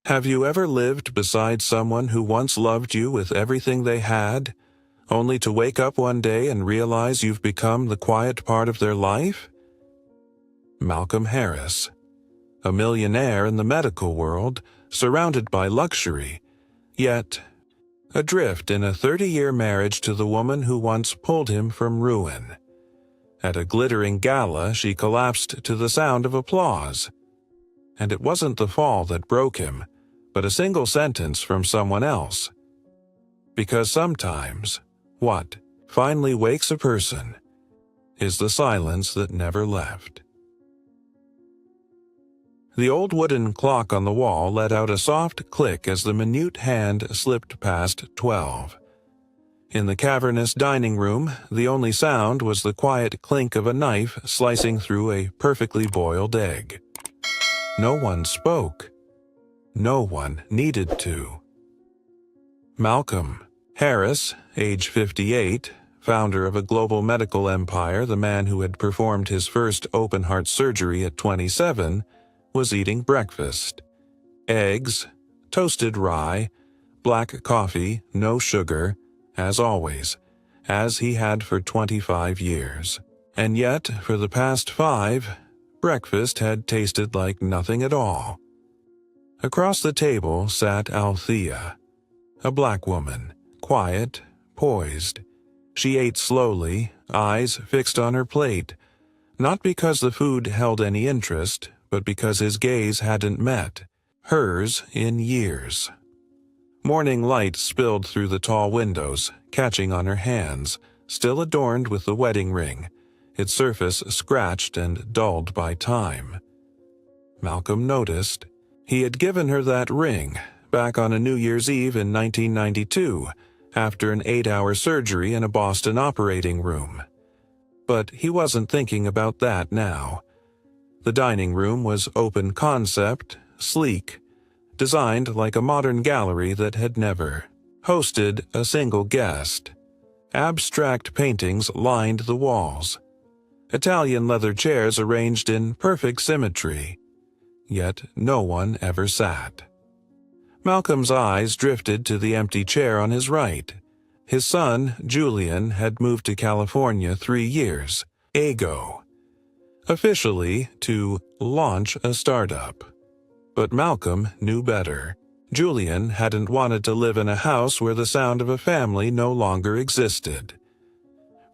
Have you ever lived beside someone who once loved you with everything they had, only to wake up one day and realize you've become the quiet part of their life? Malcolm Harris, a millionaire in the medical world, surrounded by luxury, yet adrift in a 30-year marriage to the woman who once pulled him from ruin. At a glittering gala, she collapsed to the sound of applause. And it wasn't the fall that broke him, but a single sentence from someone else. Because sometimes, what finally wakes a person is the silence that never left. The old wooden clock on the wall let out a soft click as the minute hand slipped past 12. In the cavernous dining room, the only sound was the quiet clink of a knife slicing through a perfectly boiled egg. No one spoke. No one needed to. Malcolm Harris, age 58, founder of a global medical empire, the man who had performed his first open-heart surgery at 27, was eating breakfast. Eggs, toasted rye, black coffee, no sugar, as always, as he had for 25 years. And yet, for the past 5, breakfast had tasted like nothing at all. Across the table sat Althea, a black woman, quiet, poised. She ate slowly, eyes fixed on her plate, not because the food held any interest, but because his gaze hadn't met hers in years. Morning light spilled through the tall windows, catching on her hands, still adorned with the wedding ring, its surface scratched and dulled by time. Malcolm noticed. He had given her that ring back on a New Year's Eve in 1992, after an 8-hour surgery in a Boston operating room. But he wasn't thinking about that now. The dining room was open concept, sleek, designed like a modern gallery that had never hosted a single guest. Abstract paintings lined the walls. Italian leather chairs arranged in perfect symmetry. Yet no one ever sat. Malcolm's eyes drifted to the empty chair on his right. His son, Julian, had moved to California 3 years ago, officially to launch a startup. But Malcolm knew better. Julian hadn't wanted to live in a house where the sound of a family no longer existed.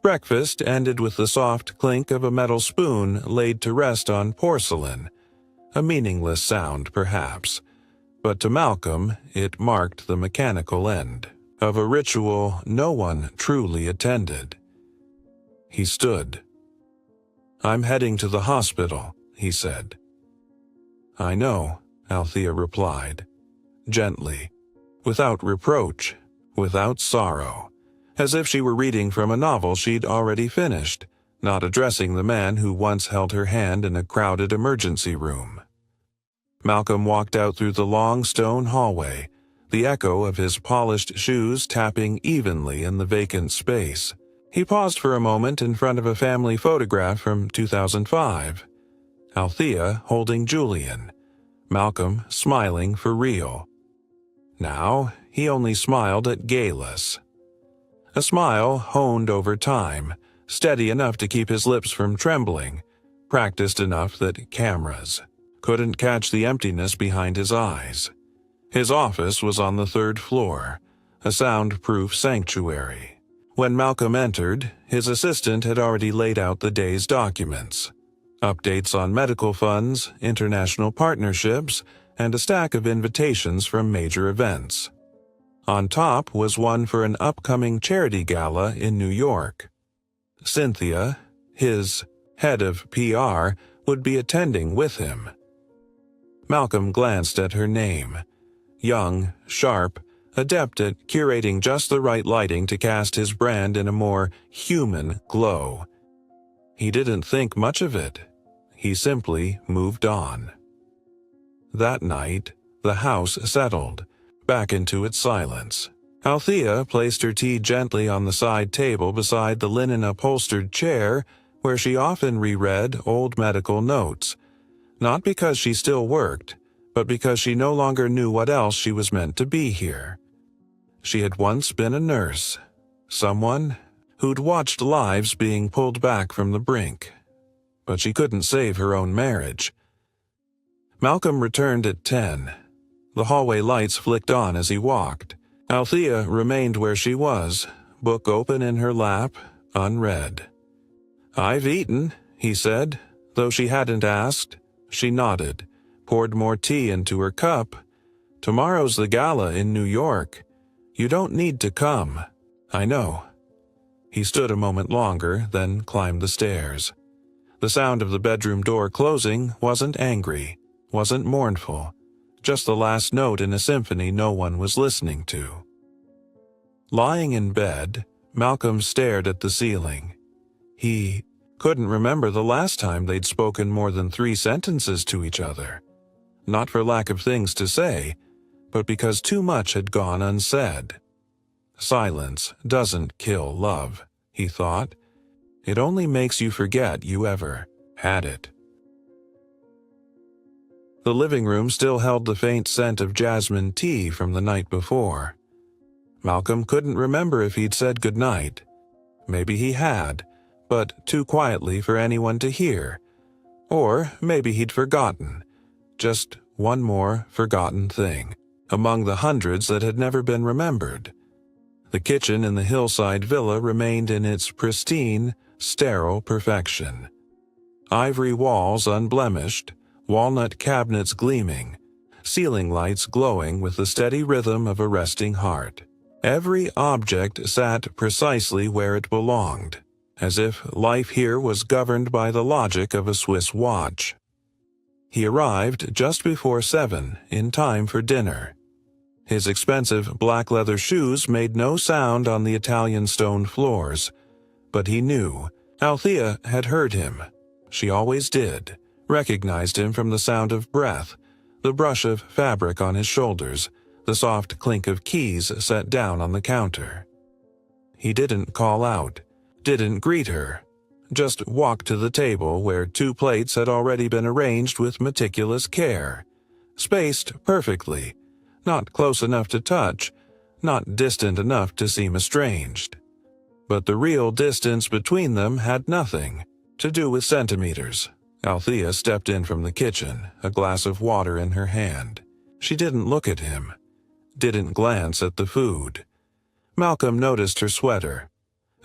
Breakfast ended with the soft clink of a metal spoon laid to rest on porcelain. A meaningless sound, perhaps, but to Malcolm it marked the mechanical end of a ritual no one truly attended. He stood. "I'm heading to the hospital," he said. "I know," Althea replied, gently, without reproach, without sorrow, as if she were reading from a novel she'd already finished, not addressing the man who once held her hand in a crowded emergency room. Malcolm walked out through the long stone hallway, the echo of his polished shoes tapping evenly in the vacant space. He paused for a moment in front of a family photograph from 2005. Althea holding Julian, Malcolm smiling for real. Now, he only smiled at Gala's. A smile honed over time, steady enough to keep his lips from trembling, practiced enough that cameras couldn't catch the emptiness behind his eyes. His office was on the 3rd floor, a soundproof sanctuary. When Malcolm entered, his assistant had already laid out the day's documents. Updates on medical funds, international partnerships, and a stack of invitations from major events. On top was one for an upcoming charity gala in New York. Cynthia, his head of PR, would be attending with him. Malcolm glanced at her name. Young, sharp, adept at curating just the right lighting to cast his brand in a more human glow. He didn't think much of it. He simply moved on. That night, the house settled, back into its silence. Althea placed her tea gently on the side table beside the linen-upholstered chair where she often reread old medical notes, not because she still worked, but because she no longer knew what else she was meant to be here. She had once been a nurse, someone who'd watched lives being pulled back from the brink, but she couldn't save her own marriage. Malcolm returned at 10. The hallway lights flicked on as he walked. Althea remained where she was, book open in her lap, unread. "I've eaten," he said, though she hadn't asked. She nodded, poured more tea into her cup. "Tomorrow's the gala in New York. You don't need to come." "I know." He stood a moment longer, then climbed the stairs. The sound of the bedroom door closing wasn't angry, wasn't mournful, just the last note in a symphony no one was listening to. Lying in bed, Malcolm stared at the ceiling. He couldn't remember the last time they'd spoken more than 3 sentences to each other. Not for lack of things to say, but because too much had gone unsaid. Silence doesn't kill love, he thought. It only makes you forget you ever had it. The living room still held the faint scent of jasmine tea from the night before. Malcolm couldn't remember if he'd said goodnight. Maybe he had, but too quietly for anyone to hear. Or maybe he'd forgotten. Just one more forgotten thing, among the hundreds that had never been remembered. The kitchen in the hillside villa remained in its pristine, sterile perfection. Ivory walls unblemished, walnut cabinets gleaming, ceiling lights glowing with the steady rhythm of a resting heart. Every object sat precisely where it belonged, as if life here was governed by the logic of a Swiss watch. He arrived just before 7, in time for dinner. His expensive black leather shoes made no sound on the Italian stone floors, but he knew. Althea had heard him. She always did, recognized him from the sound of breath, the brush of fabric on his shoulders, the soft clink of keys set down on the counter. He didn't call out, didn't greet her, just walked to the table where 2 plates had already been arranged with meticulous care, spaced perfectly, not close enough to touch, not distant enough to seem estranged. But the real distance between them had nothing to do with centimeters. Althea stepped in from the kitchen, a glass of water in her hand. She didn't look at him, didn't glance at the food. Malcolm noticed her sweater,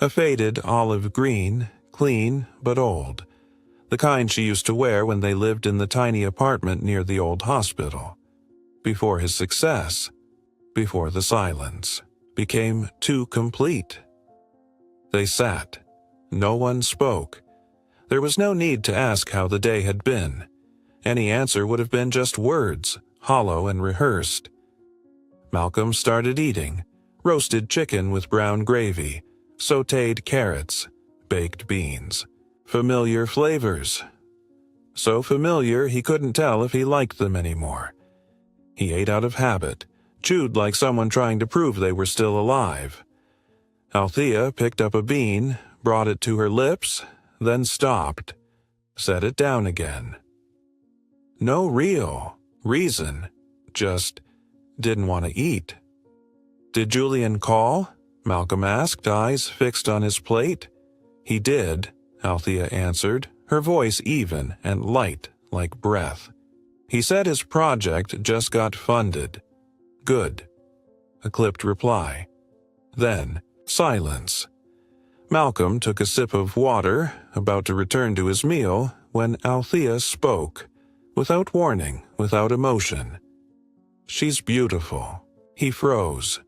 a faded olive green, clean but old, the kind she used to wear when they lived in the tiny apartment near the old hospital. Before his success, before the silence became too complete. They sat. No one spoke. There was no need to ask how the day had been. Any answer would have been just words, hollow and rehearsed. Malcolm started eating, roasted chicken with brown gravy, sautéed carrots, baked beans. Familiar flavors. So familiar he couldn't tell if he liked them anymore. He ate out of habit, chewed like someone trying to prove they were still alive. Althea picked up a bean, brought it to her lips, then stopped, set it down again. No real reason, just didn't want to eat. "Did Julian call?" Malcolm asked, eyes fixed on his plate. "He did," Althea answered, her voice even and light like breath. "He said his project just got funded." "Good." A clipped reply. Then silence. Malcolm took a sip of water, about to return to his meal, when Althea spoke, without warning, without emotion. "She's beautiful." He froze.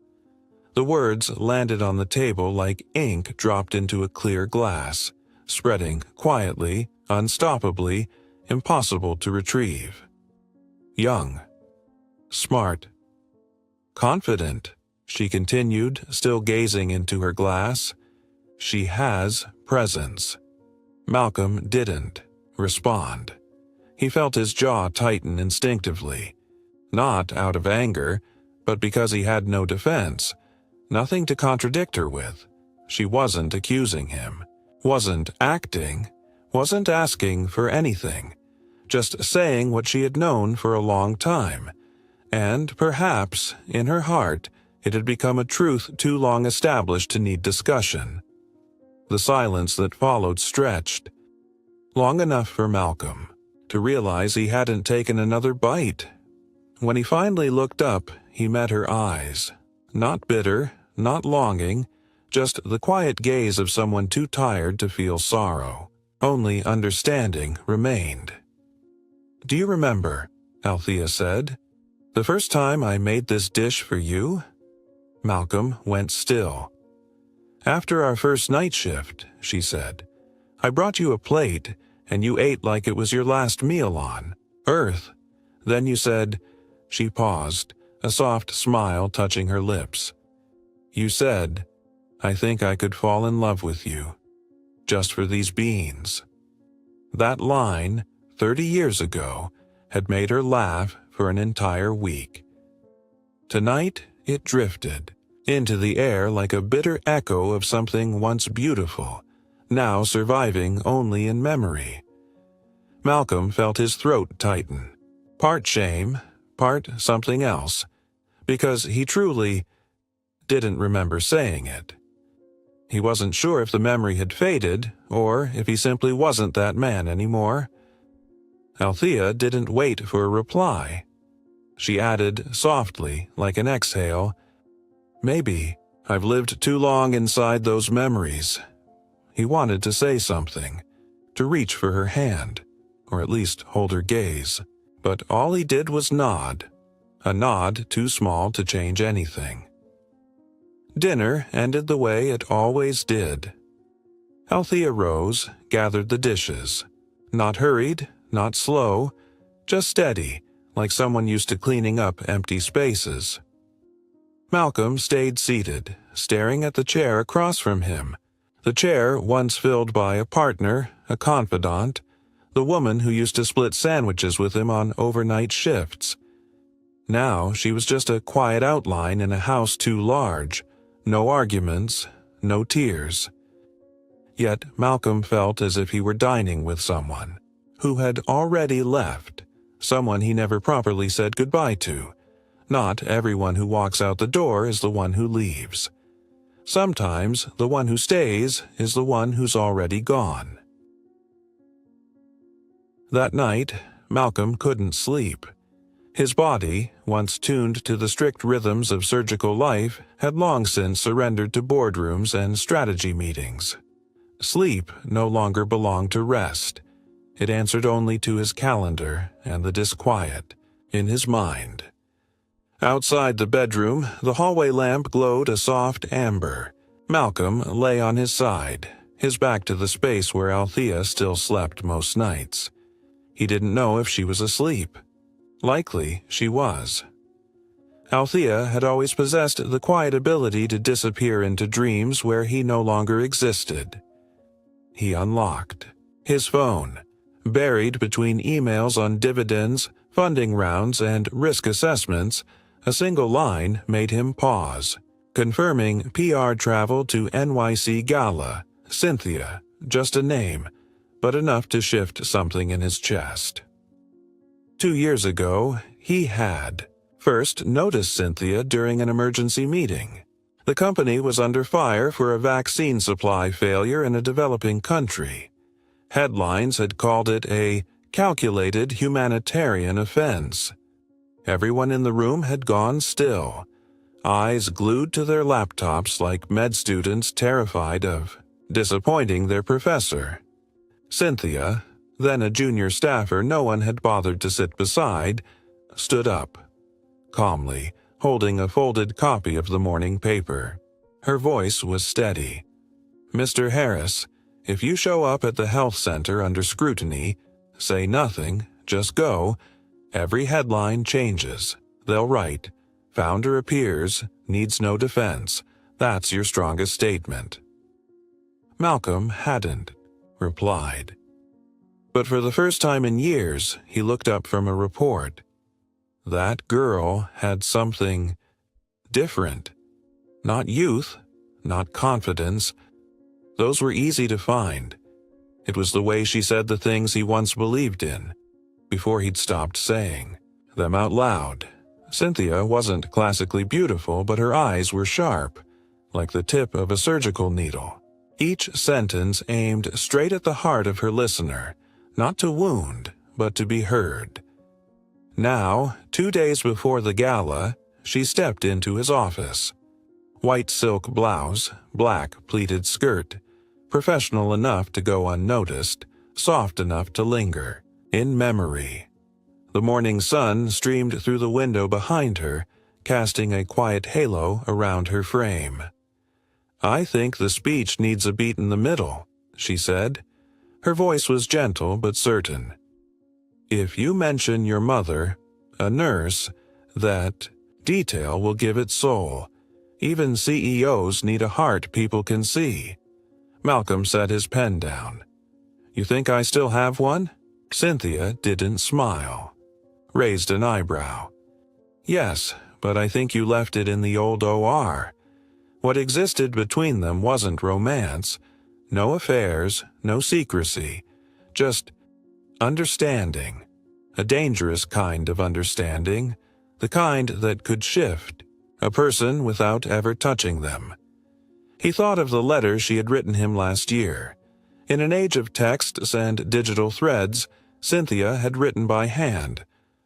The words landed on the table like ink dropped into a clear glass, spreading quietly, unstoppably, impossible to retrieve. Young. Smart. Confident, she continued, still gazing into her glass. She has presence. Malcolm didn't respond. He felt his jaw tighten instinctively. Not out of anger, but because he had no defense. Nothing to contradict her with. She wasn't accusing him, wasn't acting, wasn't asking for anything. just saying what she had known for a long time, and perhaps, in her heart, it had become a truth too long established to need discussion. The silence that followed stretched, long enough for Malcolm to realize he hadn't taken another bite. When he finally looked up, he met her eyes. Not bitter, not longing, just the quiet gaze of someone too tired to feel sorrow. Only understanding remained. "Do you remember," Althea said, "the first time I made this dish for you?" Malcolm went still. "After our first night shift," she said, "I brought you a plate, and you ate like it was your last meal on Earth. Then you said—" She paused, a soft smile touching her lips. "You said, 'I think I could fall in love with you, just for these beans.'" That line, 30 years ago, had made her laugh for an entire week. Tonight, it drifted into the air like a bitter echo of something once beautiful, now surviving only in memory. Malcolm felt his throat tighten, part shame, part something else, because he truly didn't remember saying it. He wasn't sure if the memory had faded, or if he simply wasn't that man anymore. Althea didn't wait for a reply. She added softly, like an exhale, "Maybe I've lived too long inside those memories." He wanted to say something, to reach for her hand, or at least hold her gaze, but all he did was nod, a nod too small to change anything. Dinner ended the way it always did. Althea rose, gathered the dishes. Not hurried, not slow, just steady, like someone used to cleaning up empty spaces. Malcolm stayed seated, staring at the chair across from him, the chair once filled by a partner, a confidant, the woman who used to split sandwiches with him on overnight shifts. Now she was just a quiet outline in a house too large, no arguments, no tears. Yet Malcolm felt as if he were dining with someone who had already left, someone he never properly said goodbye to. Not everyone who walks out the door is the one who leaves. Sometimes the one who stays is the one who's already gone. That night, Malcolm couldn't sleep. His body, once tuned to the strict rhythms of surgical life, had long since surrendered to boardrooms and strategy meetings. Sleep no longer belonged to rest. It answered only to his calendar and the disquiet in his mind. Outside the bedroom, the hallway lamp glowed a soft amber. Malcolm lay on his side, his back to the space where Althea still slept most nights. He didn't know if she was asleep. Likely she was. Althea had always possessed the quiet ability to disappear into dreams where he no longer existed. He unlocked his phone, buried between emails on dividends, funding rounds, and risk assessments. A single line made him pause, confirming PR travel to NYC Gala. Cynthia, just a name, but enough to shift something in his chest. 2 years ago, he had first noticed Cynthia during an emergency meeting. The company was under fire for a vaccine supply failure in a developing country. Headlines had called it a calculated humanitarian offense. Everyone in the room had gone still, eyes glued to their laptops like med students terrified of disappointing their professor. Cynthia, then a junior staffer no one had bothered to sit beside, stood up, calmly, holding a folded copy of the morning paper. Her voice was steady. "Mr. Harris, if you show up at the health center under scrutiny, say nothing, just go. Every headline changes. They'll write, 'Founder appears, needs no defense.' That's your strongest statement." Malcolm hadn't replied. But for the first time in years, he looked up from a report. That girl had something different. Not youth, not confidence. Those were easy to find. It was the way she said the things he once believed in. before he'd stopped saying them out loud. Cynthia wasn't classically beautiful, but her eyes were sharp, like the tip of a surgical needle. Each sentence aimed straight at the heart of her listener, not to wound, but to be heard. Now, 2 days before the gala, she stepped into his office. White silk blouse, black pleated skirt, professional enough to go unnoticed, soft enough to linger. In memory. The morning sun streamed through the window behind her, casting a quiet halo around her frame. "I think the speech needs a beat in the middle," she said. Her voice was gentle but certain. "If you mention your mother, a nurse, that detail will give it soul. Even CEOs need a heart people can see." Malcolm set his pen down. "You think I still have one?" Cynthia didn't smile. Raised an eyebrow. "Yes, but I think you left it in the old OR. What existed between them wasn't romance. No affairs, no secrecy. Just understanding. A dangerous kind of understanding. The kind that could shift. A person without ever touching them." He thought of the letter she had written him last year. In an age of texts and digital threads, Cynthia had written by hand.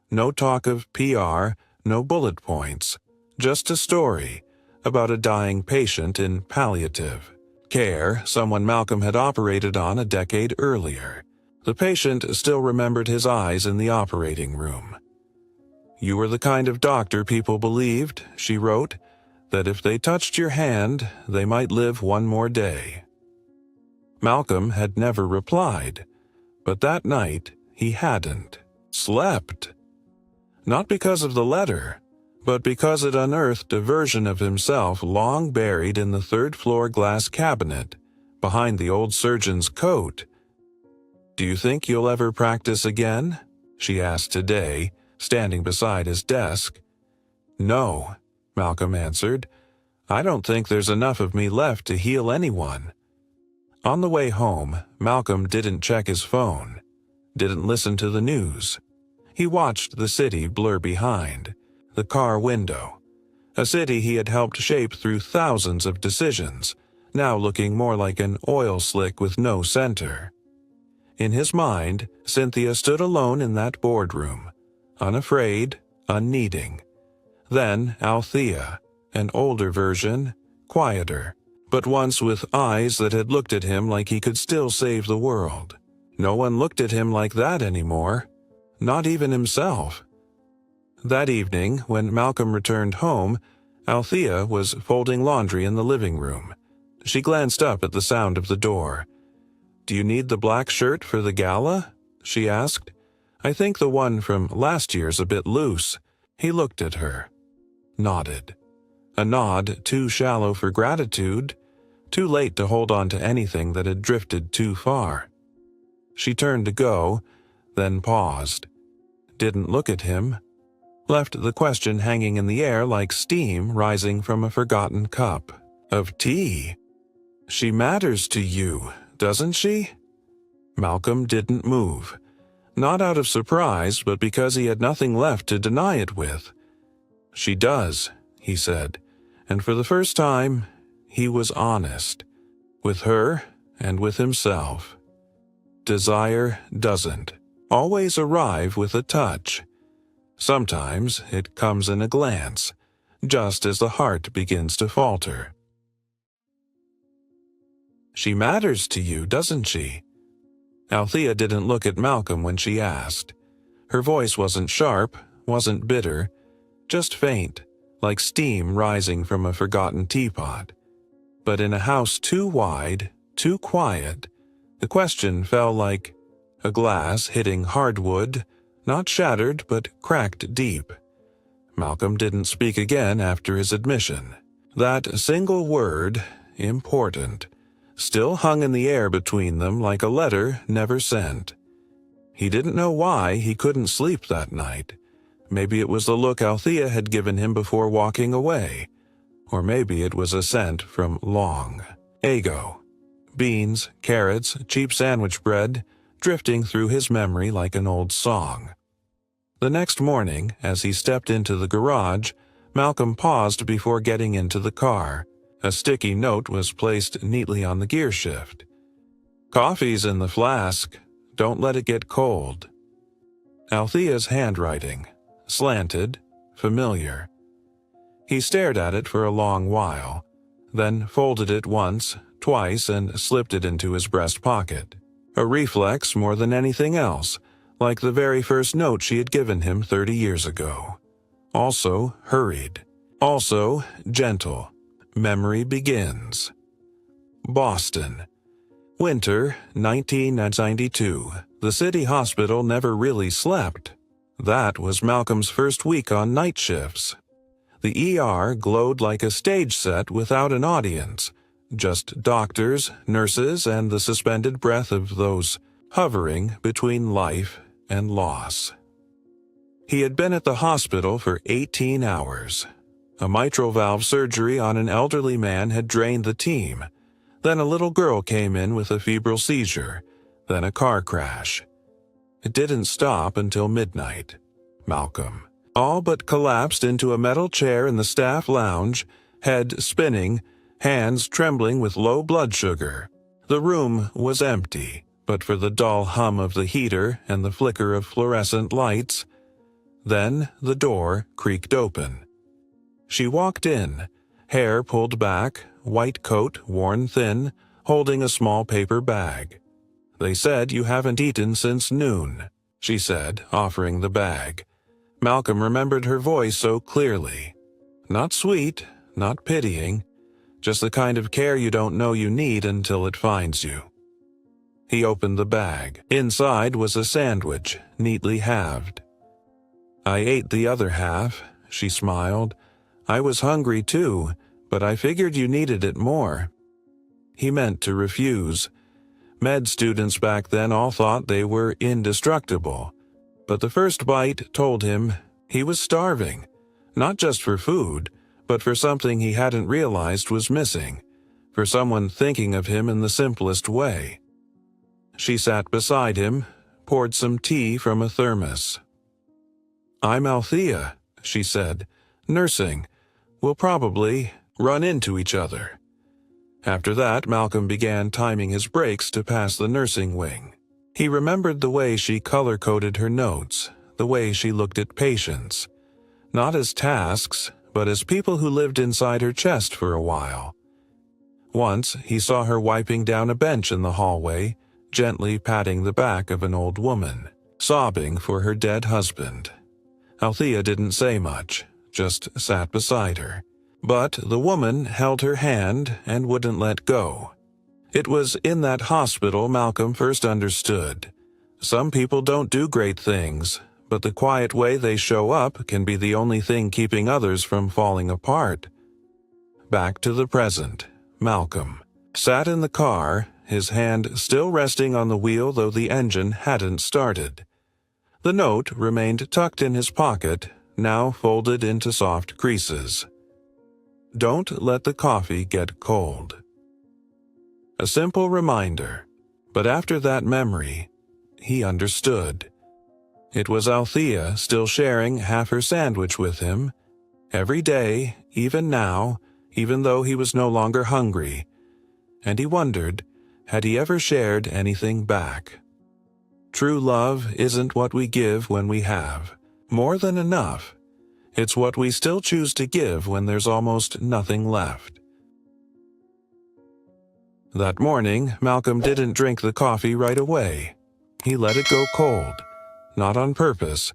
No talk of PR, no bullet points. Just a story about a dying patient in palliative care, someone Malcolm had operated on a decade earlier. The patient still remembered his eyes in the operating room. "You were the kind of doctor people believed," she wrote, "that if they touched your hand, they might live one more day." Malcolm had never replied, but that night he hadn't slept. Not because of the letter, but because it unearthed a version of himself long buried in the third-floor glass cabinet, behind the old surgeon's coat. "Do you think you'll ever practice again?" she asked today, standing beside his desk. "No," Malcolm answered. "I don't think there's enough of me left to heal anyone." On the way home, Malcolm didn't check his phone, didn't listen to the news. He watched the city blur behind, the car window. A city he had helped shape through thousands of decisions, now looking more like an oil slick with no center. In his mind, Cynthia stood alone in that boardroom, unafraid, unneeding. Then Althea, an older version, quieter, but once with eyes that had looked at him like he could still save the world. No one looked at him like that anymore, not even himself. That evening, when Malcolm returned home, Althea was folding laundry in the living room. She glanced up at the sound of the door. "Do you need the black shirt for the gala?" she asked. "I think the one from last year's a bit loose." He looked at her. Nodded. A nod too shallow for gratitude, too late to hold on to anything that had drifted too far. She turned to go, then paused. Didn't look at him. Left the question hanging in the air like steam rising from a forgotten cup of tea. "She matters to you, doesn't she?" Malcolm didn't move. Not out of surprise, but because he had nothing left to deny it with. "She does," he said, and for the first time, he was honest. With her and with himself. Desire doesn't always arrive with a touch. Sometimes it comes in a glance, just as the heart begins to falter. "She matters to you, doesn't she?" Althea didn't look at Malcolm when she asked. Her voice wasn't sharp, wasn't bitter, just faint, like steam rising from a forgotten teapot. But in a house too wide, too quiet, the question fell like a glass hitting hardwood, not shattered but cracked deep. Malcolm didn't speak again after his admission. That single word, important, still hung in the air between them like a letter never sent. He didn't know why he couldn't sleep that night. Maybe it was the look Althea had given him before walking away. Or maybe it was a scent from long ago. Beans, carrots, cheap sandwich bread, drifting through his memory like an old song. The next morning, as he stepped into the garage, Malcolm paused before getting into the car. A sticky note was placed neatly on the gear shift. "Coffee's in the flask. Don't let it get cold." Althea's handwriting. Slanted, familiar. He stared at it for a long while, then folded it once, twice, and slipped it into his breast pocket. A reflex more than anything else, like the very first note she had given him 30 years ago. Also hurried. Also gentle. Memory begins. Boston. Winter, 1992. The city hospital never really slept. That was Malcolm's first week on night shifts. The ER glowed like a stage set without an audience. Just doctors, nurses, and the suspended breath of those hovering between life and loss. He had been at the hospital for 18 hours. A mitral valve surgery on an elderly man had drained the team. Then a little girl came in with a febrile seizure. Then a car crash. It didn't stop until midnight. Malcolm, all but collapsed into a metal chair in the staff lounge, head spinning, hands trembling with low blood sugar. The room was empty, but for the dull hum of the heater and the flicker of fluorescent lights. Then the door creaked open. She walked in, hair pulled back, white coat worn thin, holding a small paper bag. "They said you haven't eaten since noon," she said, offering the bag. Malcolm remembered her voice so clearly. Not sweet, not pitying, just the kind of care you don't know you need until it finds you. He opened the bag. Inside was a sandwich, neatly halved. "I ate the other half," she smiled. "I was hungry too, but I figured you needed it more." He meant to refuse. Med students back then all thought they were indestructible. But the first bite told him he was starving, not just for food, but for something he hadn't realized was missing, for someone thinking of him in the simplest way. She sat beside him, poured some tea from a thermos. "I'm Althea," she said, "nursing. We'll probably run into each other." After that, Malcolm began timing his breaks to pass the nursing wing. He remembered the way she color-coded her notes, the way she looked at patients. Not as tasks, but as people who lived inside her chest for a while. Once, he saw her wiping down a bench in the hallway, gently patting the back of an old woman, sobbing for her dead husband. Althea didn't say much, just sat beside her. But the woman held her hand and wouldn't let go. It was in that hospital Malcolm first understood. Some people don't do great things, but the quiet way they show up can be the only thing keeping others from falling apart. Back to the present, Malcolm sat in the car, his hand still resting on the wheel though the engine hadn't started. The note remained tucked in his pocket, now folded into soft creases. "Don't let the coffee get cold." A simple reminder, but after that memory, he understood. It was Althea still sharing half her sandwich with him, every day, even now, even though he was no longer hungry, and he wondered, had he ever shared anything back? True love isn't what we give when we have more than enough. It's what we still choose to give when there's almost nothing left. That morning, Malcolm didn't drink the coffee right away. He let it go cold, not on purpose.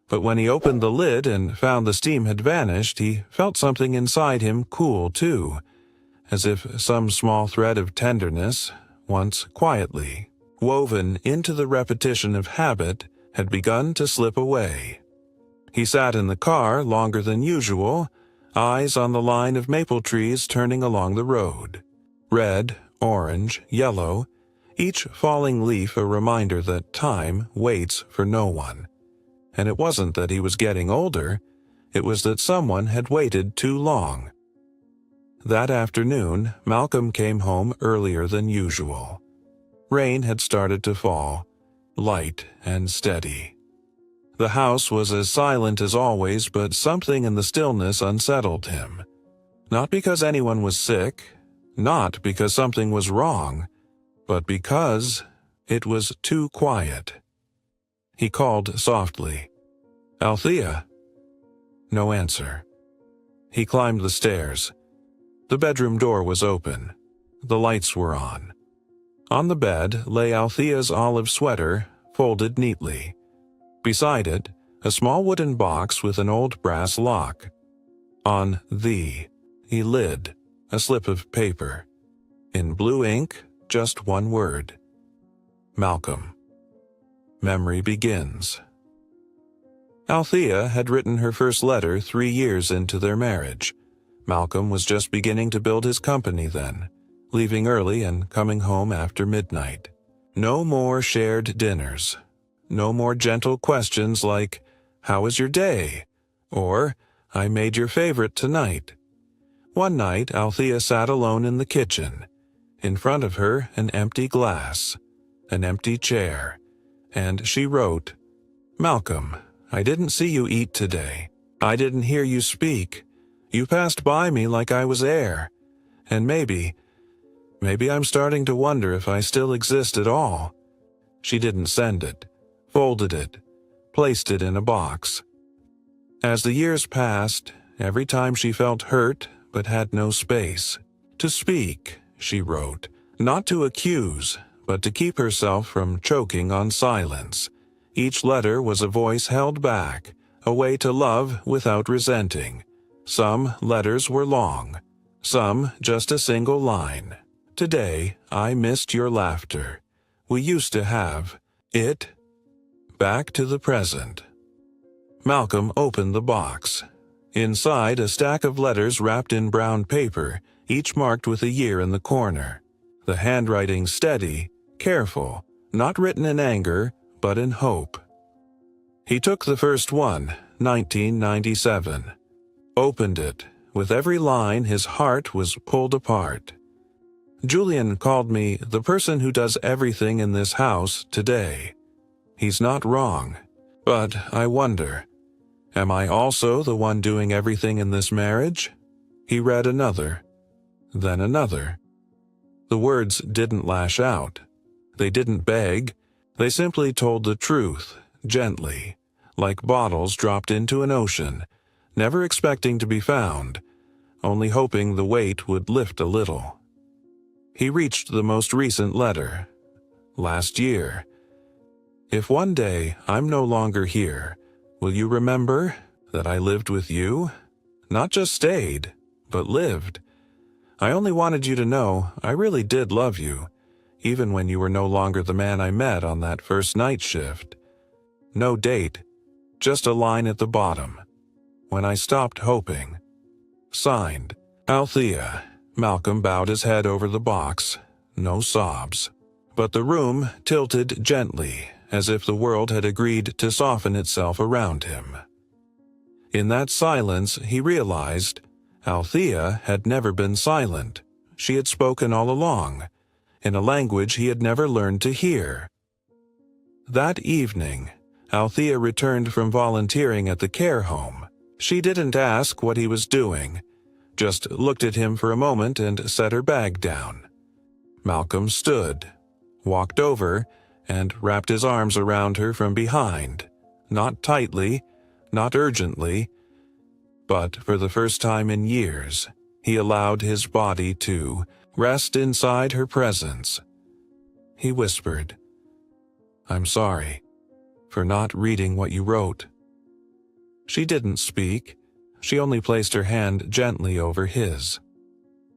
But when he opened the lid and found the steam had vanished, he felt something inside him cool too, as if some small thread of tenderness, once quietly woven into the repetition of habit, had begun to slip away. He sat in the car longer than usual, eyes on the line of maple trees turning along the road. Red, orange, yellow, each falling leaf a reminder that time waits for no one. And it wasn't that he was getting older, it was that someone had waited too long. That afternoon, Malcolm came home earlier than usual. Rain had started to fall, light and steady. The house was as silent as always, but something in the stillness unsettled him. Not because anyone was sick, not because something was wrong, but because it was too quiet. He called softly, "Althea." No answer. He climbed the stairs. The bedroom door was open. The lights were on. On the bed lay Althea's olive sweater, folded neatly. Beside it, a small wooden box with an old brass lock. On the lid, a slip of paper. In blue ink, just one word. Malcolm. Memory begins. Althea had written her first letter 3 years into their marriage. Malcolm was just beginning to build his company then, leaving early and coming home after midnight. No more shared dinners. No more gentle questions like, "How was your day?" or "I made your favorite tonight." One night, Althea sat alone in the kitchen. In front of her, an empty glass, an empty chair, and she wrote, "Malcolm, I didn't see you eat today. I didn't hear you speak. You passed by me like I was air. And maybe I'm starting to wonder if I still exist at all." She didn't send it, folded it, placed it in a box. As the years passed, every time she felt hurt but had no space to speak, she wrote, not to accuse, but to keep herself from choking on silence. Each letter was a voice held back, a way to love without resenting. Some letters were long, some just a single line. "Today, I missed your laughter. We used to have it." Back to the present. Malcolm opened the box. Inside, a stack of letters wrapped in brown paper, each marked with a year in the corner. The handwriting steady, careful, not written in anger, but in hope. He took the first one, 1997. Opened it. With every line, his heart was pulled apart. "Julian called me the person who does everything in this house today. He's not wrong. But I wonder, am I also the one doing everything in this marriage?" He read another, then another. The words didn't lash out. They didn't beg. They simply told the truth, gently, like bottles dropped into an ocean, never expecting to be found, only hoping the weight would lift a little. He reached the most recent letter. Last year. "If one day I'm no longer here, will you remember that I lived with you? Not just stayed, but lived. I only wanted you to know I really did love you, even when you were no longer the man I met on that first night shift." No date, just a line at the bottom. "When I stopped hoping." Signed, Althea. Malcolm bowed his head over the box. No sobs. But the room tilted gently, as if the world had agreed to soften itself around him. In that silence, he realized Althea had never been silent. She had spoken all along, in a language he had never learned to hear. That evening, Althea returned from volunteering at the care home. She didn't ask what he was doing, just looked at him for a moment and set her bag down. Malcolm stood, walked over, and wrapped his arms around her from behind, not tightly, not urgently, but for the first time in years, he allowed his body to rest inside her presence. He whispered, "I'm sorry for not reading what you wrote." She didn't speak. She only placed her hand gently over his.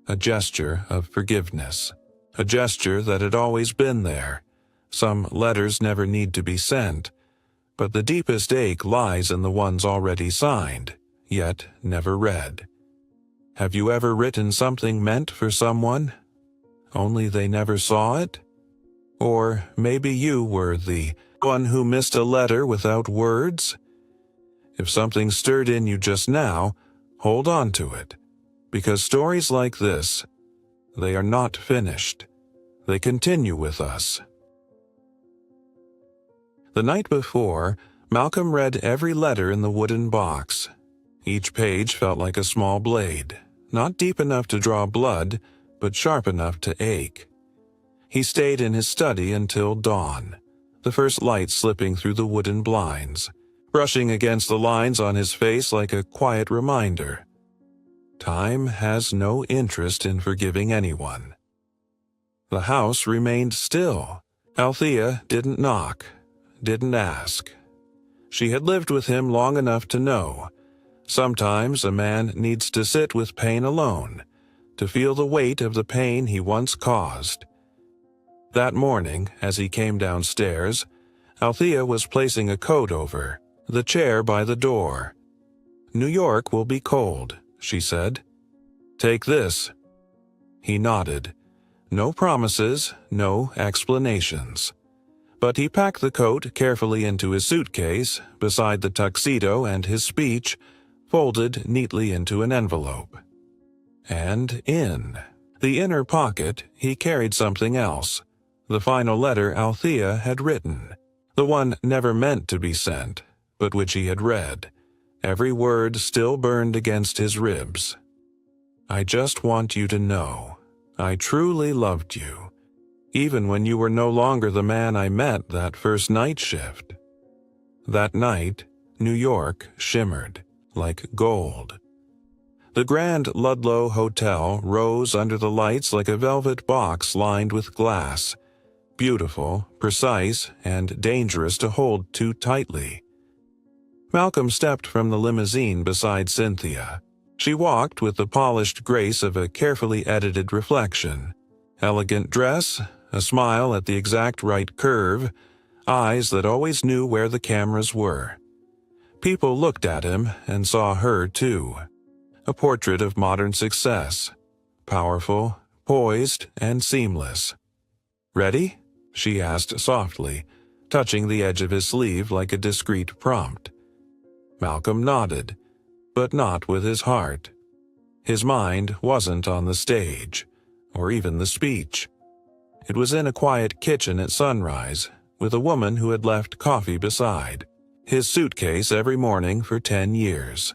A gesture of forgiveness. A gesture that had always been there. Some letters never need to be sent, but the deepest ache lies in the ones already signed, yet never read. Have you ever written something meant for someone, only they never saw it? Or maybe you were the one who missed a letter without words? If something stirred in you just now, hold on to it, because stories like this, they are not finished. They continue with us. The night before, Malcolm read every letter in the wooden box. Each page felt like a small blade, not deep enough to draw blood, but sharp enough to ache. He stayed in his study until dawn, the first light slipping through the wooden blinds, brushing against the lines on his face like a quiet reminder. Time has no interest in forgiving anyone. The house remained still. Althea didn't knock, didn't ask. She had lived with him long enough to know. Sometimes a man needs to sit with pain alone, to feel the weight of the pain he once caused. That morning, as he came downstairs, Althea was placing a coat over the chair by the door. "New York will be cold," she said. "Take this." He nodded. No promises, no explanations. But he packed the coat carefully into his suitcase, beside the tuxedo and his speech, folded neatly into an envelope. And in the inner pocket, he carried something else, the final letter Althea had written, the one never meant to be sent, but which he had read. Every word still burned against his ribs. "I just want you to know, I truly loved you, even when you were no longer the man I met that first night shift." That night, New York shimmered like gold. The Grand Ludlow Hotel rose under the lights like a velvet box lined with glass, beautiful, precise, and dangerous to hold too tightly. Malcolm stepped from the limousine beside Cynthia. She walked with the polished grace of a carefully edited reflection. Elegant dress, a smile at the exact right curve, eyes that always knew where the cameras were. People looked at him and saw her too. A portrait of modern success, powerful, poised, and seamless. "Ready?" she asked softly, touching the edge of his sleeve like a discreet prompt. Malcolm nodded, but not with his heart. His mind wasn't on the stage, or even the speech. It was in a quiet kitchen at sunrise, with a woman who had left coffee beside, his suitcase every morning for 10 years.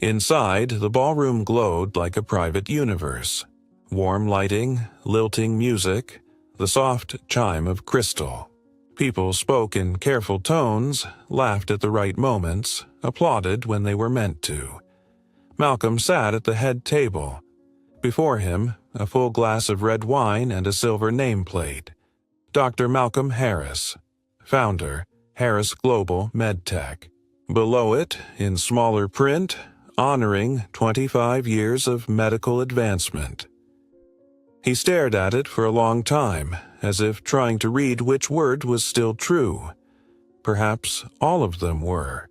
Inside, the ballroom glowed like a private universe. Warm lighting, lilting music, the soft chime of crystal. People spoke in careful tones, laughed at the right moments, applauded when they were meant to. Malcolm sat at the head table. Before him, a full glass of red wine and a silver nameplate. Dr. Malcolm Harris, founder, Harris Global MedTech. Below it, in smaller print, honoring 25 years of medical advancement. He stared at it for a long time, as if trying to read which word was still true. Perhaps all of them were.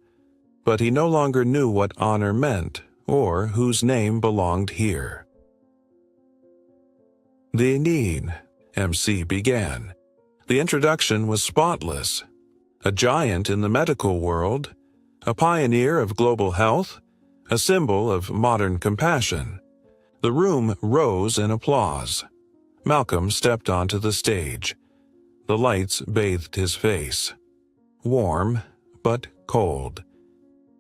But he no longer knew what honor meant, or whose name belonged here. "The need," MC began. The introduction was spotless. A giant in the medical world, a pioneer of global health, a symbol of modern compassion. The room rose in applause. Malcolm stepped onto the stage. The lights bathed his face. Warm, but cold.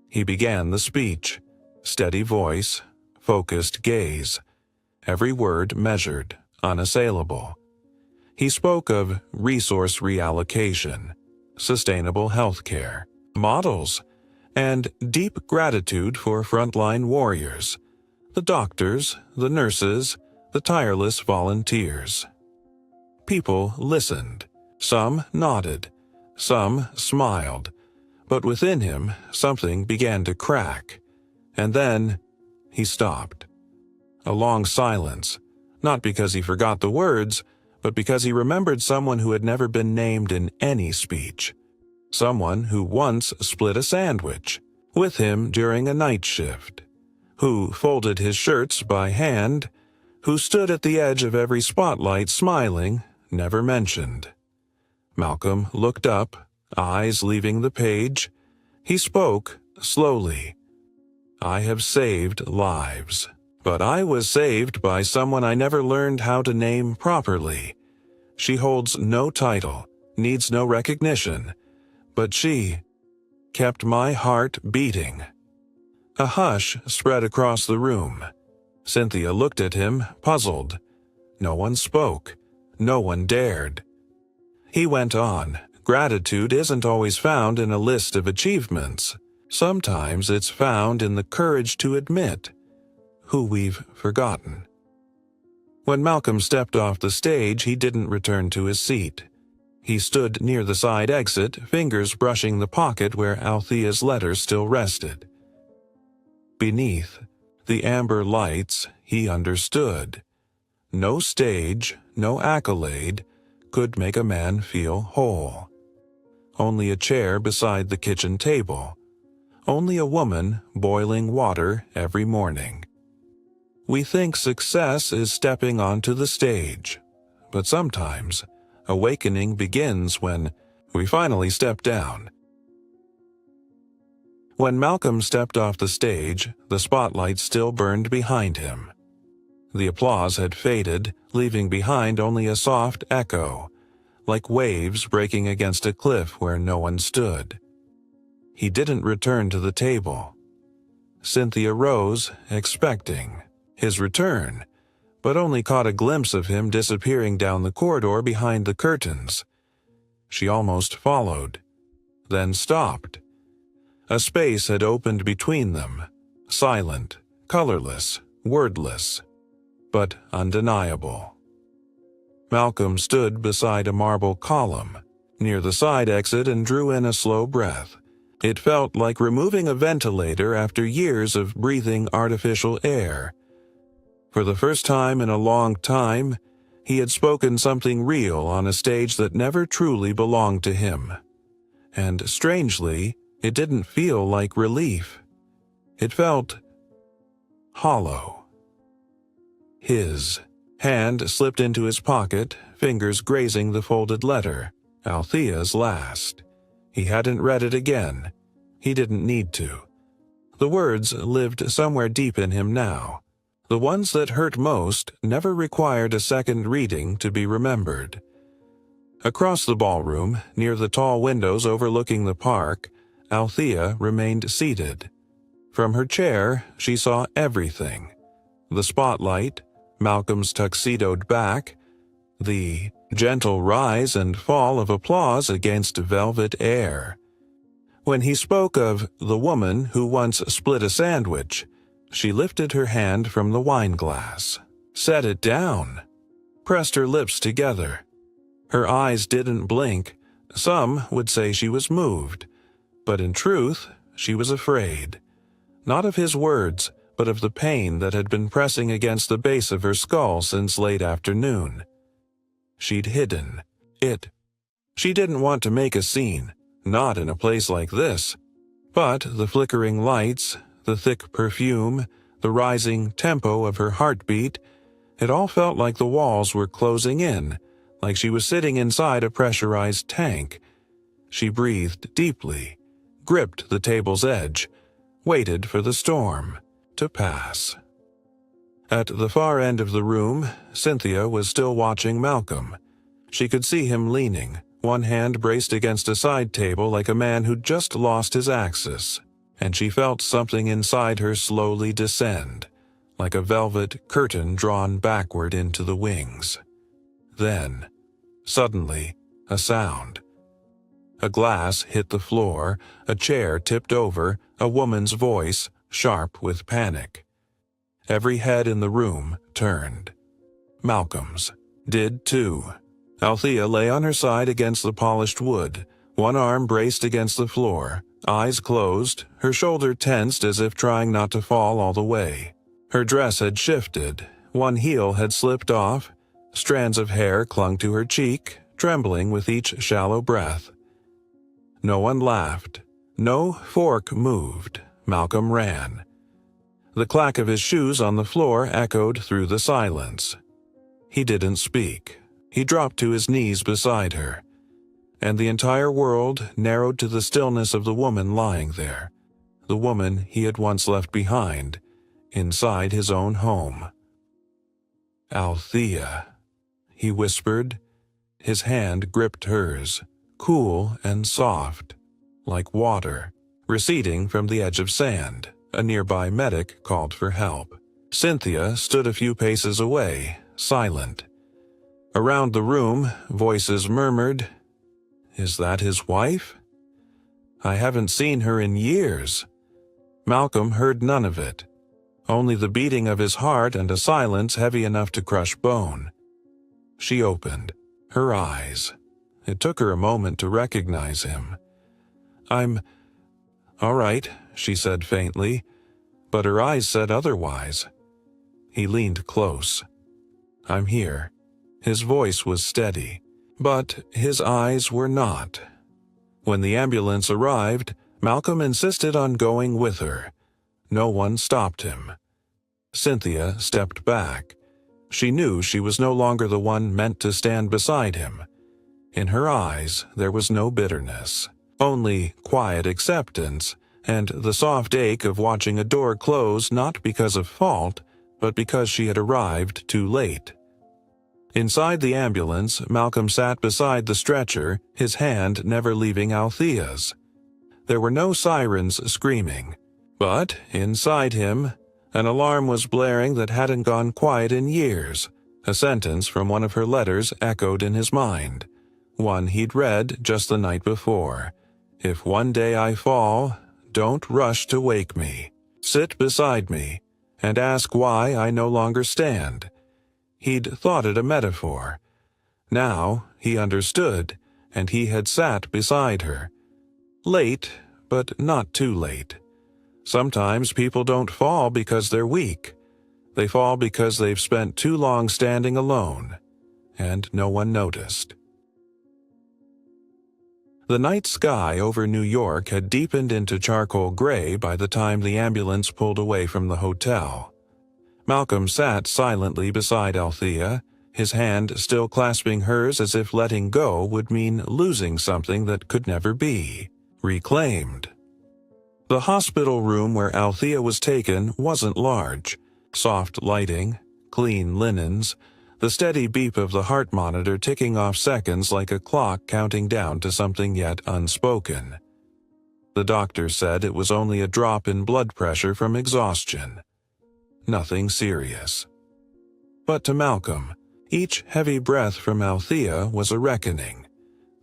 He began the speech. Steady voice, focused gaze. Every word measured, unassailable. He spoke of resource reallocation, sustainable healthcare, models, and deep gratitude for frontline warriors, the doctors, the nurses, the tireless volunteers. People listened. Some nodded. Some smiled. But within him, something began to crack. And then, he stopped. A long silence, not because he forgot the words, but because he remembered someone who had never been named in any speech. Someone who once split a sandwich with him during a night shift, who folded his shirts by hand, who stood at the edge of every spotlight smiling, never mentioned. Malcolm looked up, eyes leaving the page. He spoke slowly. "I have saved lives, but I was saved by someone I never learned how to name properly. She holds no title, needs no recognition, but she kept my heart beating. A hush spread across the room. Cynthia looked at him, puzzled. No one spoke. No one dared. He went on. Gratitude isn't always found in a list of achievements. Sometimes it's found in the courage to admit who we've forgotten. When Malcolm stepped off the stage, he didn't return to his seat. He stood near the side exit, fingers brushing the pocket where Althea's letter still rested. Beneath the amber lights, he understood. No stage, no accolade could make a man feel whole. Only a chair beside the kitchen table. Only a woman boiling water every morning. We think success is stepping onto the stage, but sometimes awakening begins when we finally step down. When Malcolm stepped off the stage, the spotlight still burned behind him. The applause had faded, leaving behind only a soft echo, like waves breaking against a cliff where no one stood. He didn't return to the table. Cynthia rose, expecting his return, but only caught a glimpse of him disappearing down the corridor behind the curtains. She almost followed, then stopped. A space had opened between them, silent, colorless, wordless, but undeniable. Malcolm stood beside a marble column, near the side exit, and drew in a slow breath. It felt like removing a ventilator after years of breathing artificial air. For the first time in a long time, he had spoken something real on a stage that never truly belonged to him. And strangely, it didn't feel like relief. It felt hollow. His hand slipped into his pocket, fingers grazing the folded letter, Althea's last. He hadn't read it again. He didn't need to. The words lived somewhere deep in him now. The ones that hurt most never required a second reading to be remembered. Across the ballroom, near the tall windows overlooking the park, Althea remained seated. From her chair, she saw everything. The spotlight, Malcolm's tuxedoed back, the gentle rise and fall of applause against velvet air. When he spoke of the woman who once split a sandwich, she lifted her hand from the wine glass, set it down, pressed her lips together. Her eyes didn't blink. Some would say she was moved, but in truth, she was afraid. Not of his words, but of the pain that had been pressing against the base of her skull since late afternoon. She'd hidden it. She didn't want to make a scene, not in a place like this. But the flickering lights, the thick perfume, the rising tempo of her heartbeat, it all felt like the walls were closing in, like she was sitting inside a pressurized tank. She breathed deeply, gripped the table's edge, waited for the storm to pass. At the far end of the room, Cynthia was still watching Malcolm. She could see him leaning, one hand braced against a side table like a man who'd just lost his axis, and she felt something inside her slowly descend, like a velvet curtain drawn backward into the wings. Then, suddenly, a sound. A glass hit the floor, a chair tipped over, a woman's voice, sharp with panic. Every head in the room turned. Malcolm's did too. Althea lay on her side against the polished wood, one arm braced against the floor, eyes closed, her shoulder tensed as if trying not to fall all the way. Her dress had shifted, one heel had slipped off, strands of hair clung to her cheek, trembling with each shallow breath. No one laughed. No fork moved. Malcolm ran. The clack of his shoes on the floor echoed through the silence. He didn't speak. He dropped to his knees beside her, and the entire world narrowed to the stillness of the woman lying there, the woman he had once left behind, inside his own home. "Althea," he whispered. His hand gripped hers, cool and soft, like water. receding from the edge of sand. A nearby medic called for help. Cynthia stood a few paces away, silent. Around the room, voices murmured, "Is that his wife? I haven't seen her in years." Malcolm heard none of it, only the beating of his heart and a silence heavy enough to crush bone. She opened her eyes. It took her a moment to recognize him. "I'm all right," she said faintly, but her eyes said otherwise. He leaned close. "I'm here." His voice was steady, but his eyes were not. When the ambulance arrived, Malcolm insisted on going with her. No one stopped him. Cynthia stepped back. She knew she was no longer the one meant to stand beside him. In her eyes, there was no bitterness, only quiet acceptance and the soft ache of watching a door close not because of fault, but because she had arrived too late. Inside the ambulance, Malcolm sat beside the stretcher, his hand never leaving Althea's. There were no sirens screaming, but inside him, an alarm was blaring that hadn't gone quiet in years. A sentence from one of her letters echoed in his mind, one he'd read just the night before. "If one day I fall, don't rush to wake me. Sit beside me and ask why I no longer stand." He'd thought it a metaphor. Now he understood, and he had sat beside her. Late, but not too late. Sometimes people don't fall because they're weak. They fall because they've spent too long standing alone, and no one noticed. The night sky over New York had deepened into charcoal gray by the time the ambulance pulled away from the hotel. Malcolm sat silently beside Althea, his hand still clasping hers as if letting go would mean losing something that could never be reclaimed. The hospital room where Althea was taken wasn't large. Soft lighting, clean linens, the steady beep of the heart monitor ticking off seconds like a clock counting down to something yet unspoken. The doctor said it was only a drop in blood pressure from exhaustion. Nothing serious. But to Malcolm, each heavy breath from Althea was a reckoning,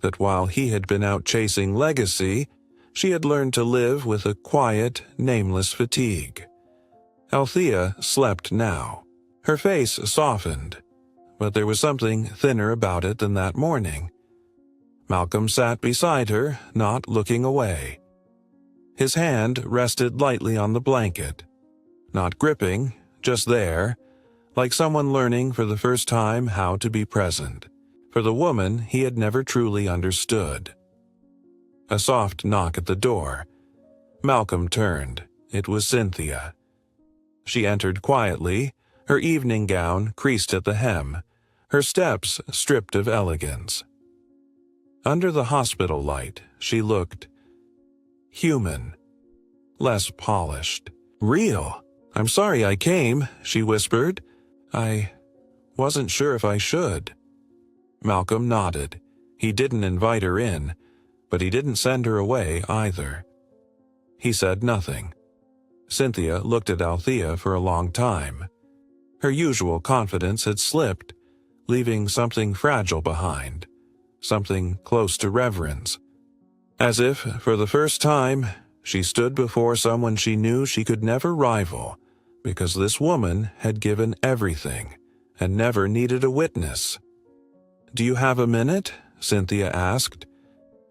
that while he had been out chasing legacy, she had learned to live with a quiet, nameless fatigue. Althea slept now. Her face softened, but there was something thinner about it than that morning. Malcolm sat beside her, not looking away. His hand rested lightly on the blanket. Not gripping, just there, like someone learning for the first time how to be present, for the woman he had never truly understood. A soft knock at the door. Malcolm turned. It was Cynthia. She entered quietly, her evening gown creased at the hem, her steps stripped of elegance. Under the hospital light, she looked human, less polished, real. "I'm sorry I came," she whispered. "I wasn't sure if I should." Malcolm nodded. He didn't invite her in, but he didn't send her away either. He said nothing. Cynthia looked at Althea for a long time. Her usual confidence had slipped, leaving something fragile behind, something close to reverence. As if, for the first time, she stood before someone she knew she could never rival, because this woman had given everything and never needed a witness. "Do you have a minute?" Cynthia asked.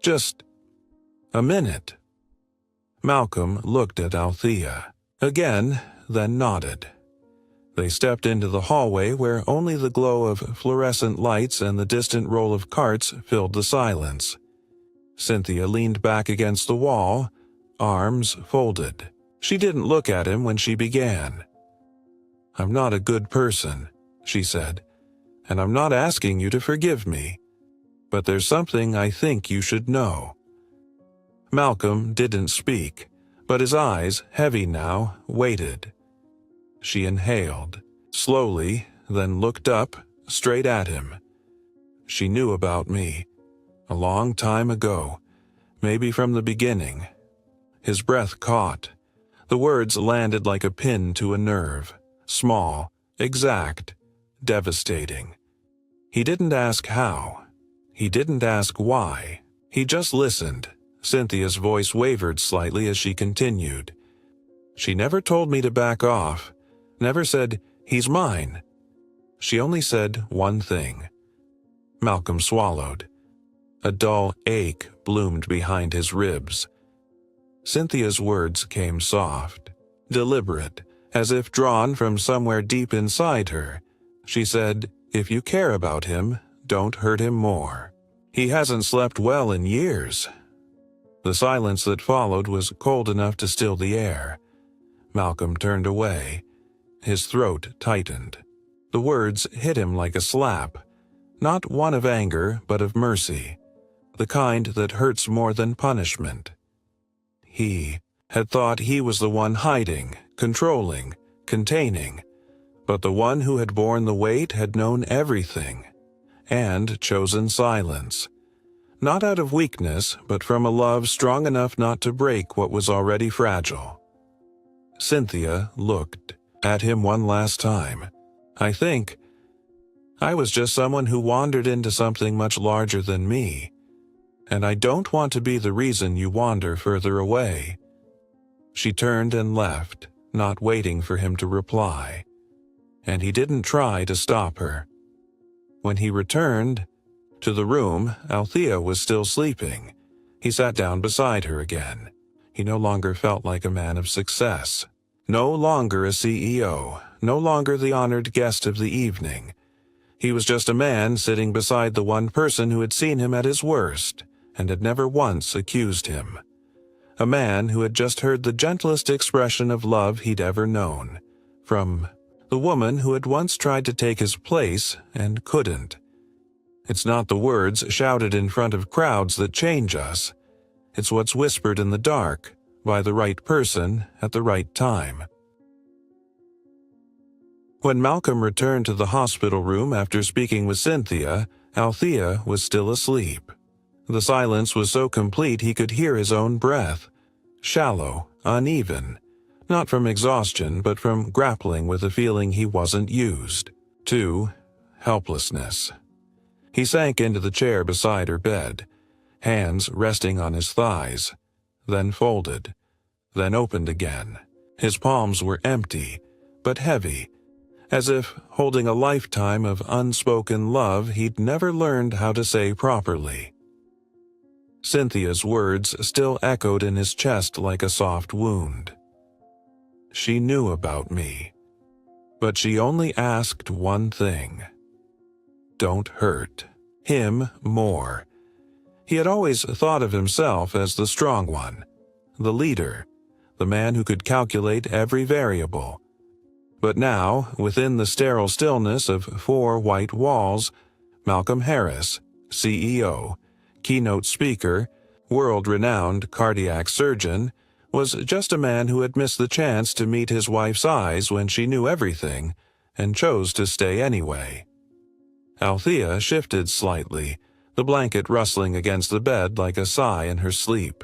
"Just a minute." Malcolm looked at Althea again, then nodded. They stepped into the hallway where only the glow of fluorescent lights and the distant roll of carts filled the silence. Cynthia leaned back against the wall, arms folded. She didn't look at him when she began. "I'm not a good person," she said, "and I'm not asking you to forgive me. But there's something I think you should know." Malcolm didn't speak, but his eyes, heavy now, waited. She inhaled, slowly, then looked up, straight at him. "She knew about me. A long time ago, maybe from the beginning." His breath caught. The words landed like a pin to a nerve. Small, exact, devastating. He didn't ask how. He didn't ask why. He just listened. Cynthia's voice wavered slightly as she continued. She never told me to back off. Never said, "He's mine." She only said one thing. Malcolm swallowed. A dull ache bloomed behind his ribs. Cynthia's words came soft, deliberate, as if drawn from somewhere deep inside her. She said, "If you care about him, don't hurt him more. He hasn't slept well in years." The silence that followed was cold enough to still the air. Malcolm turned away. His throat tightened. The words hit him like a slap, not one of anger, but of mercy, the kind that hurts more than punishment. He had thought he was the one hiding, controlling, containing, but the one who had borne the weight had known everything, and chosen silence. Not out of weakness, but from a love strong enough not to break what was already fragile. Cynthia looked at him one last time. "I think I was just someone who wandered into something much larger than me, and I don't want to be the reason you wander further away." She turned and left, not waiting for him to reply, and he didn't try to stop her. When he returned to the room, Althea was still sleeping. He sat down beside her again. He no longer felt like a man of success. No longer a CEO, no longer the honored guest of the evening. He was just a man sitting beside the one person who had seen him at his worst and had never once accused him. A man who had just heard the gentlest expression of love he'd ever known, from the woman who had once tried to take his place and couldn't. It's not the words shouted in front of crowds that change us. It's what's whispered in the dark, by the right person at the right time. When Malcolm returned to the hospital room after speaking with Cynthia, Althea was still asleep. The silence was so complete he could hear his own breath. Shallow, uneven, not from exhaustion but from grappling with a feeling he wasn't used to, helplessness. He sank into the chair beside her bed, hands resting on his thighs, then folded, then opened again. His palms were empty, but heavy, as if holding a lifetime of unspoken love he'd never learned how to say properly. Cynthia's words still echoed in his chest like a soft wound. She knew about me, but she only asked one thing. Don't hurt him more. He had always thought of himself as the strong one, the leader, the man who could calculate every variable. But now, within the sterile stillness of 4 white walls, Malcolm Harris, CEO, keynote speaker, world-renowned cardiac surgeon, was just a man who had missed the chance to meet his wife's eyes when she knew everything and chose to stay anyway. Althea shifted slightly, the blanket rustling against the bed like a sigh in her sleep.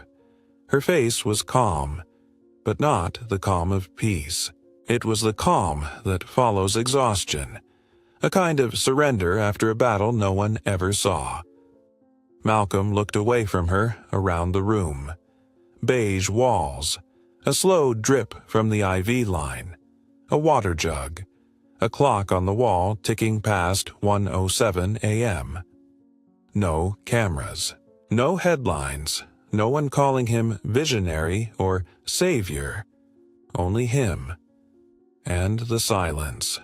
Her face was calm, but not the calm of peace. It was the calm that follows exhaustion, a kind of surrender after a battle no one ever saw. Malcolm looked away from her, around the room. Beige walls, a slow drip from the IV line, a water jug, a clock on the wall ticking past 1:07 a.m. No cameras, no headlines, no one calling him visionary or savior, only him. And the silence.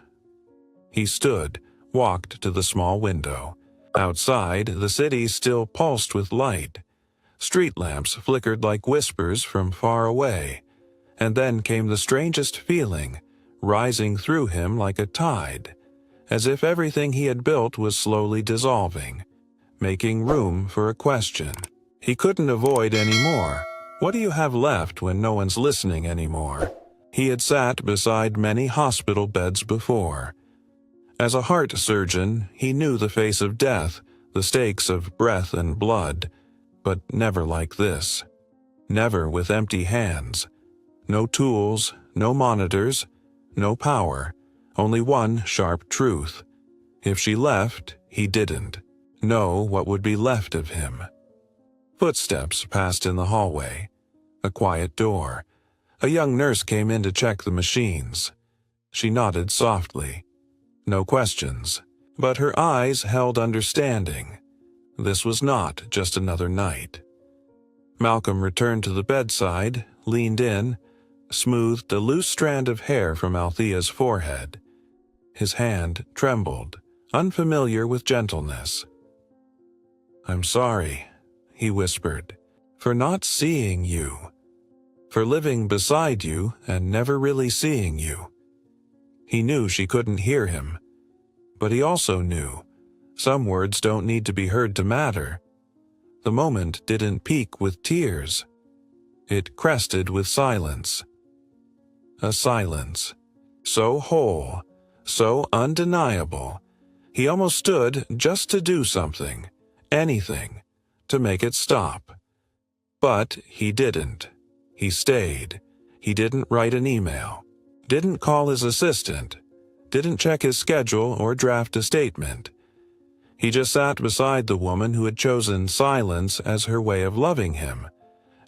He stood, walked to the small window. Outside, the city still pulsed with light. Street lamps flickered like whispers from far away. And then came the strangest feeling, rising through him like a tide, as if everything he had built was slowly dissolving, making room for a question. He couldn't avoid any more. What do you have left when no one's listening anymore? He had sat beside many hospital beds before. As a heart surgeon, he knew the face of death, the stakes of breath and blood, but never like this. never with empty hands. No tools, no monitors, no power, only one sharp truth. If she left, he didn't know what would be left of him. Footsteps passed in the hallway. A quiet door. A young nurse came in to check the machines. She nodded softly. No questions, but her eyes held understanding. This was not just another night. Malcolm returned to the bedside, leaned in, smoothed a loose strand of hair from Althea's forehead. His hand trembled, unfamiliar with gentleness. "I'm sorry," he whispered, "for not seeing you, for living beside you and never really seeing you." He knew she couldn't hear him, but he also knew some words don't need to be heard to matter. The moment didn't peak with tears. It crested with silence. A silence so whole, so undeniable, he almost stood just to do something, anything, to make it stop. But he didn't. He stayed. He didn't write an email, didn't call his assistant, didn't check his schedule or draft a statement. He just sat beside the woman who had chosen silence as her way of loving him,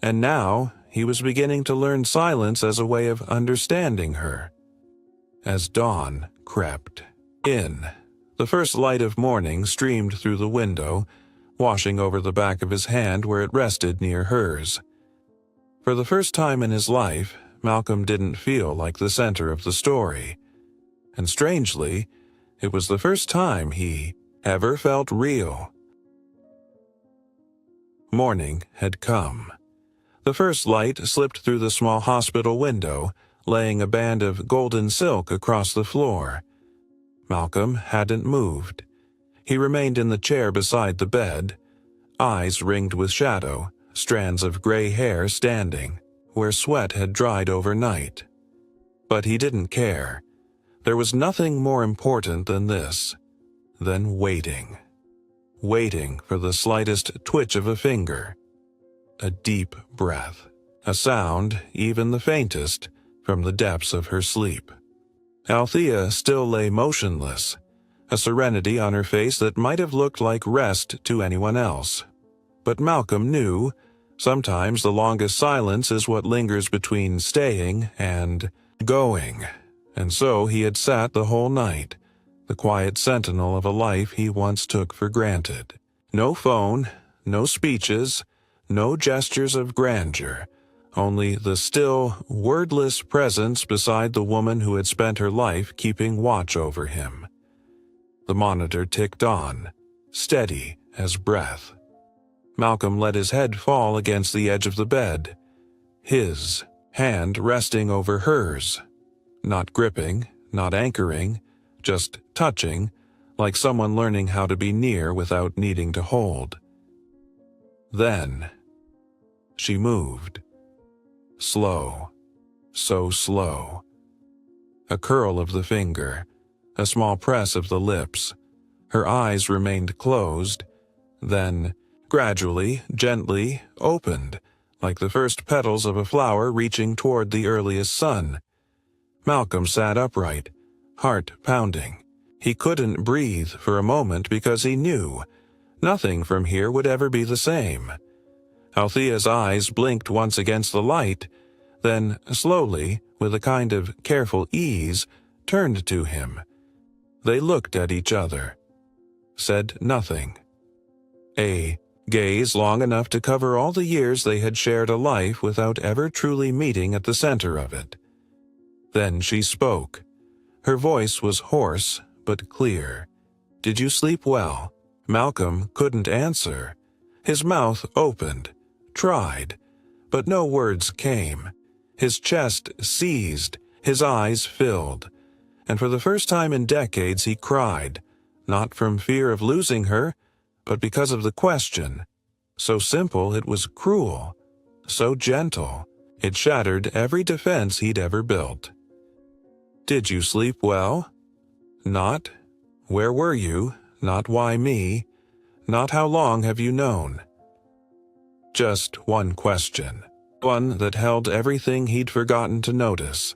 and now he was beginning to learn silence as a way of understanding her. As dawn crept in, the first light of morning streamed through the window, washing over the back of his hand where it rested near hers. For the first time in his life, Malcolm didn't feel like the center of the story. And strangely, it was the first time he ever felt real. Morning had come. The first light slipped through the small hospital window, laying a band of golden silk across the floor. Malcolm hadn't moved. He remained in the chair beside the bed, eyes ringed with shadow, strands of gray hair standing where sweat had dried overnight. But he didn't care. There was nothing more important than this, than waiting. Waiting for the slightest twitch of a finger. A deep breath. A sound, even the faintest, from the depths of her sleep. Althea still lay motionless, a serenity on her face that might have looked like rest to anyone else. But Malcolm knew, sometimes the longest silence is what lingers between staying and going, and so he had sat the whole night, the quiet sentinel of a life he once took for granted. No phone, no speeches, no gestures of grandeur, only the still, wordless presence beside the woman who had spent her life keeping watch over him. The monitor ticked on, steady as breath. Malcolm let his head fall against the edge of the bed, his hand resting over hers, not gripping, not anchoring, just touching, like someone learning how to be near without needing to hold. Then, she moved. Slow, so slow. A curl of the finger, a small press of the lips. Her eyes remained closed, then, gradually, gently, opened, like the first petals of a flower reaching toward the earliest sun. Malcolm sat upright, heart pounding. He couldn't breathe for a moment because he knew nothing from here would ever be the same. Althea's eyes blinked once against the light, then slowly, with a kind of careful ease, turned to him. They looked at each other, said nothing. A gaze long enough to cover all the years they had shared a life without ever truly meeting at the center of it. Then she spoke. Her voice was hoarse but clear. "Did you sleep well?" Malcolm couldn't answer. His mouth opened, tried, but no words came. His chest seized, his eyes filled, and for the first time in decades he cried, not from fear of losing her, but because of the question. So simple it was cruel, so gentle, it shattered every defense he'd ever built. "Did you sleep well?" Not, "Where were you?" Not, "Why me?" Not, "How long have you known?" Just one question. one that held everything he'd forgotten to notice.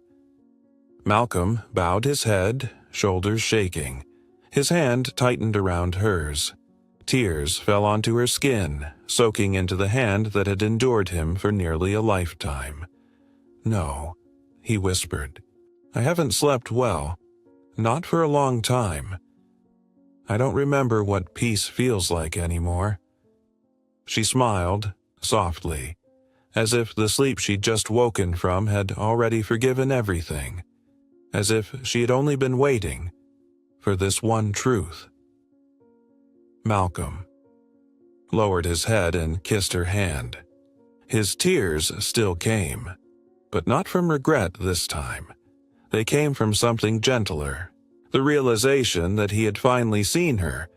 Malcolm bowed his head, shoulders shaking. His hand tightened around hers. Tears fell onto her skin, soaking into the hand that had endured him for nearly a lifetime. "No," he whispered. "I haven't slept well. Not for a long time. I don't remember what peace feels like anymore." She smiled, softly, as if the sleep she'd just woken from had already forgiven everything, as if she had only been waiting for this one truth. Malcolm lowered his head and kissed her hand. His tears still came, but not from regret this time. They came from something gentler, the realization that he had finally seen her,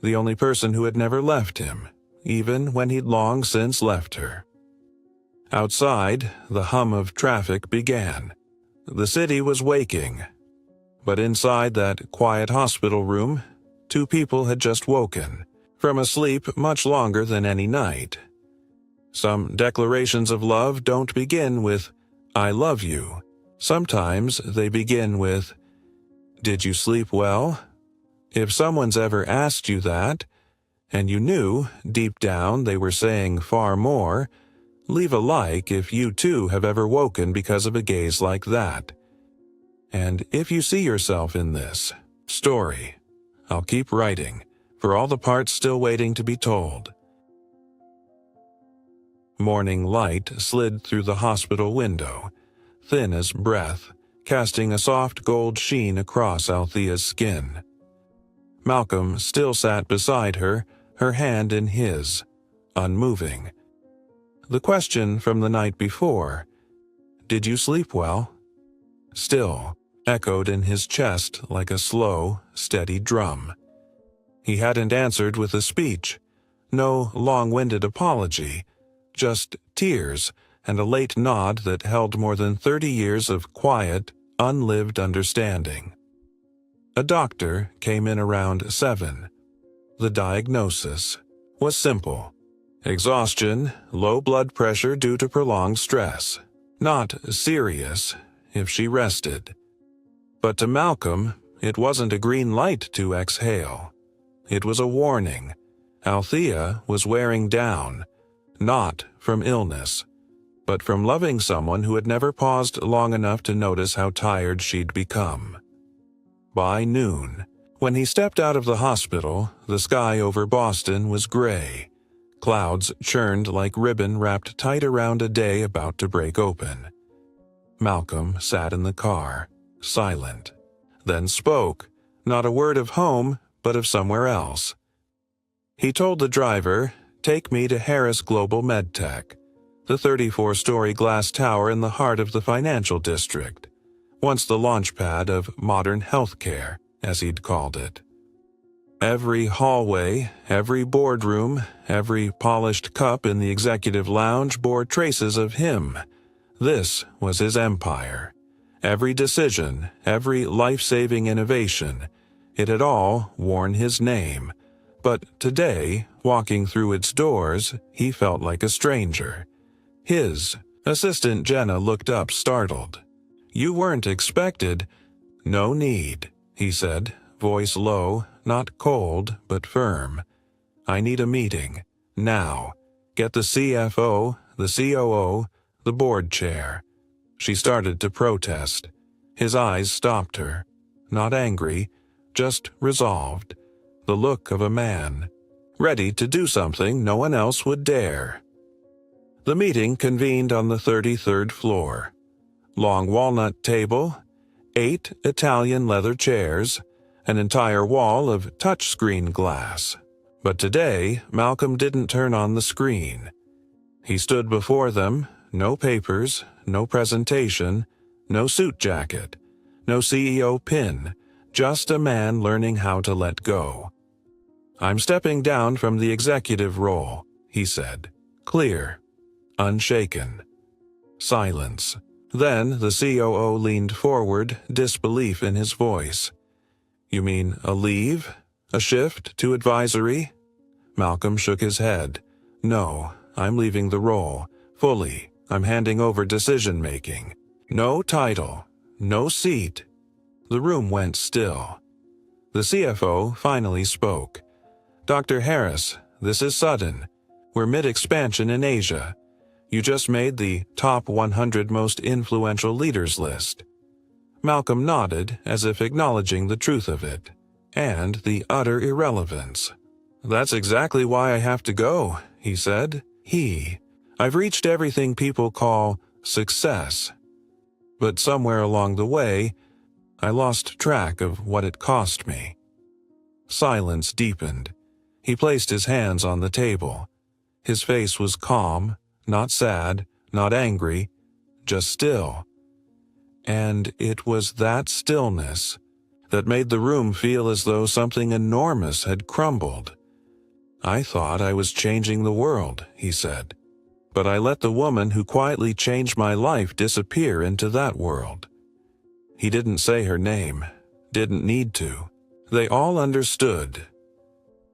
the only person who had never left him, even when he'd long since left her. Outside, the hum of traffic began. The city was waking, but inside that quiet hospital room, two people had just woken, from a sleep much longer than any night. Some declarations of love don't begin with, "I love you." Sometimes they begin with, "Did you sleep well?" If someone's ever asked you that, and you knew deep down they were saying far more, leave a like if you too have ever woken because of a gaze like that. And if you see yourself in this story, I'll keep writing, for all the parts still waiting to be told. Morning light slid through the hospital window, thin as breath, casting a soft gold sheen across Althea's skin. Malcolm still sat beside her, her hand in his, unmoving. The question from the night before, "Did you sleep well?" still echoed in his chest like a slow, steady drum. He hadn't answered with a speech, no long-winded apology, just tears and a late nod that held more than 30 years of quiet, unlived understanding. A doctor came in around 7. The diagnosis was simple. Exhaustion, low blood pressure due to prolonged stress. Not serious if she rested. But to Malcolm, it wasn't a green light to exhale. It was a warning. Althea was wearing down, not from illness, but from loving someone who had never paused long enough to notice how tired she'd become. By noon, when he stepped out of the hospital, the sky over Boston was gray. Clouds churned like ribbon wrapped tight around a day about to break open. Malcolm sat in the car, silent, then spoke, not a word of home, but of somewhere else. He told the driver, "Take me to Harris Global MedTech, the 34-story glass tower in the heart of the financial district, once the launchpad of modern healthcare, as he'd called it." Every hallway, every boardroom, every polished cup in the executive lounge bore traces of him. This was his empire. Every decision, every life-saving innovation, it had all worn his name. But today, walking through its doors, he felt like a stranger. His assistant Jenna looked up startled. "You weren't expected." "No need," he said, voice low, not cold, but firm. "I need a meeting. Now. Get the CFO, the COO, the board chair." She started to protest. His eyes stopped her. Not angry, just resolved. The look of a man, ready to do something no one else would dare. The meeting convened on the 33rd floor. Long walnut table, 8 Italian leather chairs, an entire wall of touchscreen glass. But today, Malcolm didn't turn on the screen. He stood before them, no papers, no presentation, no suit jacket, no CEO pin, just a man learning how to let go. "I'm stepping down from the executive role," he said, clear, unshaken. Silence. Then the COO leaned forward, disbelief in his voice. "You mean a leave? A shift to advisory?" Malcolm shook his head. "No, I'm leaving the role, fully, I'm handing over decision-making. No title, no seat. The room went still. The CFO finally spoke. Dr. Harris, this is sudden. We're mid-expansion in Asia. You just made the top 100 most influential leaders list. Malcolm nodded as if acknowledging the truth of it, and the utter irrelevance. That's exactly why I have to go, he said. I've reached everything people call success. But somewhere along the way, I lost track of what it cost me. Silence deepened. He placed his hands on the table. His face was calm, not sad, not angry, just still. And it was that stillness that made the room feel as though something enormous had crumbled. I thought I was changing the world, he said, but I let the woman who quietly changed my life disappear into that world. He didn't say her name, didn't need to. They all understood.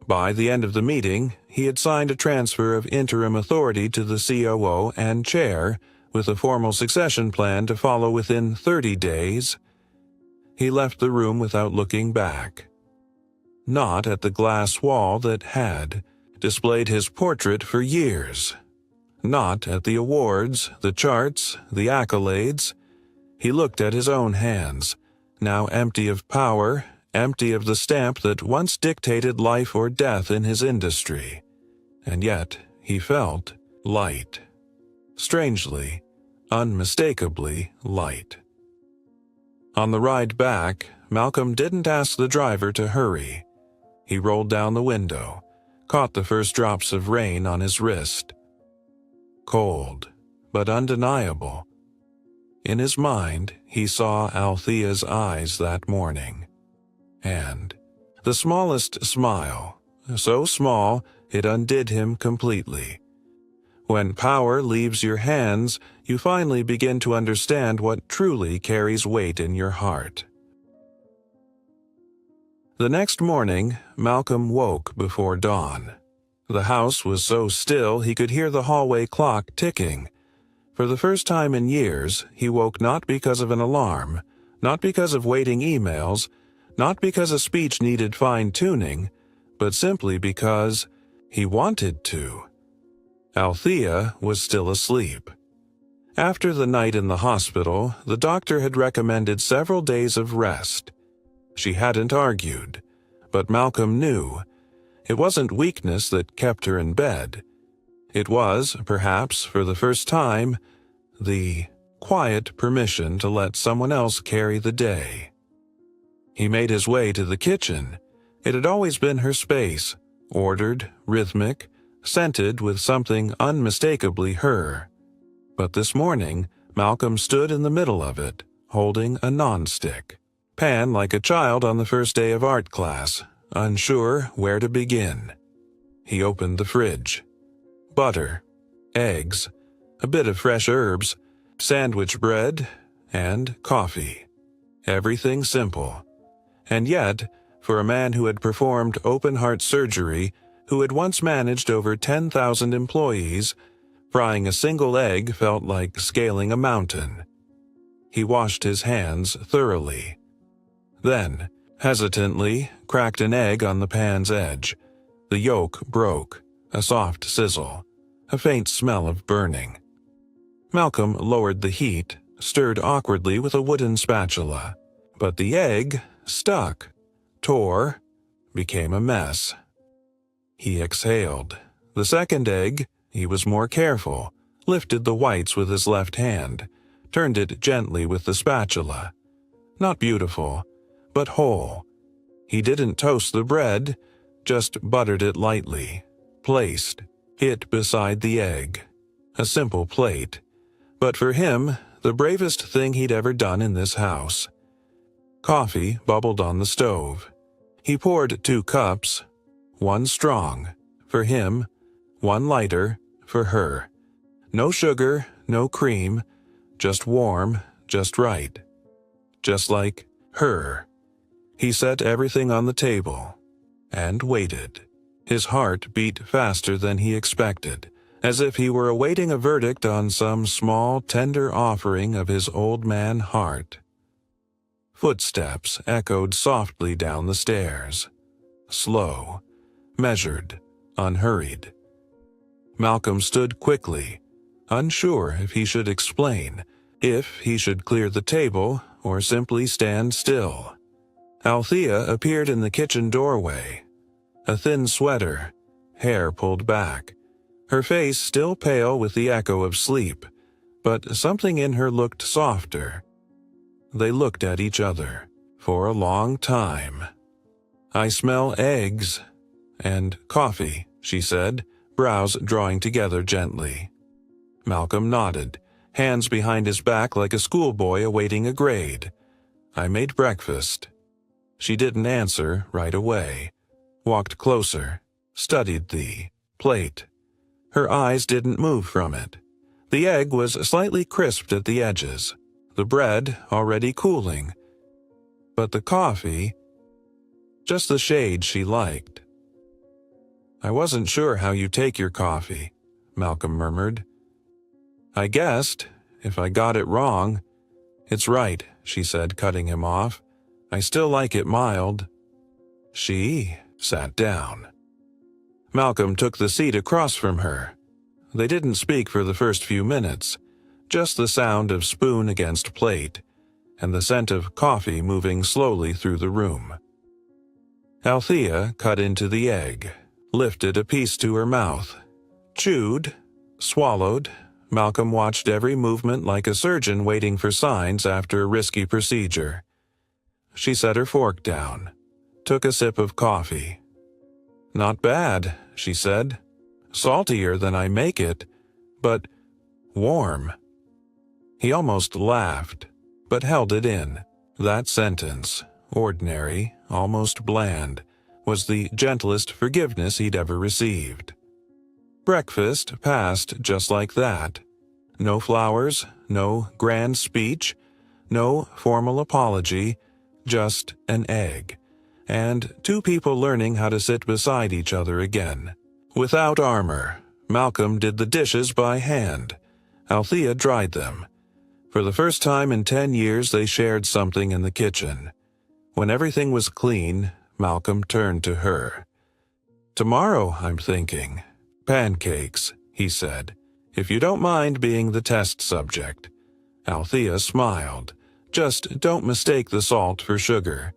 By the end of the meeting, he had signed a transfer of interim authority to the COO and chair, with a formal succession plan to follow within 30 days. He left the room without looking back. Not at the glass wall that had displayed his portrait for years. Not at the awards, the charts, the accolades. He looked at his own hands, now empty of power, empty of the stamp that once dictated life or death in his industry. And yet he felt light. Strangely, unmistakably light. On the ride back, Malcolm didn't ask the driver to hurry. He rolled down the window, caught the first drops of rain on his wrist. Cold, but undeniable. In his mind, he saw Althea's eyes that morning. And the smallest smile, so small it undid him completely. When power leaves your hands, you finally begin to understand what truly carries weight in your heart. The next morning, Malcolm woke before dawn. The house was so still he could hear the hallway clock ticking. For the first time in years, he woke not because of an alarm, not because of waiting emails, not because a speech needed fine-tuning, but simply because he wanted to. Althea was still asleep. After the night in the hospital, the doctor had recommended several days of rest. She hadn't argued, but Malcolm knew. It wasn't weakness that kept her in bed. It was, perhaps for the first time, the quiet permission to let someone else carry the day. He made his way to the kitchen. It had always been her space, ordered, rhythmic, scented with something unmistakably her. But this morning, Malcolm stood in the middle of it, holding a nonstick pan like a child on the first day of art class, unsure where to begin. He opened the fridge. Butter, eggs, a bit of fresh herbs, sandwich bread, and coffee. Everything simple. And yet, for a man who had performed open-heart surgery, who had once managed over 10,000 employees, frying a single egg felt like scaling a mountain. He washed his hands thoroughly. Then, hesitantly, cracked an egg on the pan's edge. The yolk broke, a soft sizzle, a faint smell of burning. Malcolm lowered the heat, stirred awkwardly with a wooden spatula. But the egg stuck, tore, became a mess. He exhaled. The second egg, he was more careful, lifted the whites with his left hand, turned it gently with the spatula. Not beautiful, but whole. He didn't toast the bread, just buttered it lightly, placed it beside the egg. A simple plate, but for him, the bravest thing he'd ever done in this house. Coffee bubbled on the stove. He poured 2 cups, one strong, for him, one lighter, for her. No sugar, no cream, just warm, just right. Just like her. He set everything on the table, and waited. His heart beat faster than he expected, as if he were awaiting a verdict on some small, tender offering of his old man heart. Footsteps echoed softly down the stairs. Slow, measured, unhurried. Malcolm stood quickly, unsure if he should explain, if he should clear the table or simply stand still. Althea appeared in the kitchen doorway. A thin sweater, hair pulled back, her face still pale with the echo of sleep, but something in her looked softer. They looked at each other for a long time. "I smell eggs and coffee," she said, brows drawing together gently. Malcolm nodded, hands behind his back like a schoolboy awaiting a grade. "I made breakfast." She didn't answer right away, walked closer, studied the plate. Her eyes didn't move from it. The egg was slightly crisped at the edges, the bread already cooling. But the coffee, just the shade she liked. "I wasn't sure how you take your coffee," Malcolm murmured. "I guessed, if I got it wrong." "It's right," she said, cutting him off. "I still like it mild." She sat down. Malcolm took the seat across from her. They didn't speak for the first few minutes, just the sound of spoon against plate, and the scent of coffee moving slowly through the room. Althea cut into the egg, lifted a piece to her mouth, chewed, swallowed. Malcolm watched every movement like a surgeon waiting for signs after a risky procedure. She set her fork down, took a sip of coffee. "Not bad," she said. "Saltier than I make it, but warm." He almost laughed, but held it in. That sentence, ordinary, almost bland, was the gentlest forgiveness he'd ever received. Breakfast passed just like that. No flowers, no grand speech, no formal apology, just an egg, and two people learning how to sit beside each other again. Without armor, Malcolm did the dishes by hand. Althea dried them. For the first time in 10 years they shared something in the kitchen. When everything was clean, Malcolm turned to her. "Tomorrow, I'm thinking. Pancakes," he said, "if you don't mind being the test subject." Althea smiled. "Just don't mistake the salt for sugar.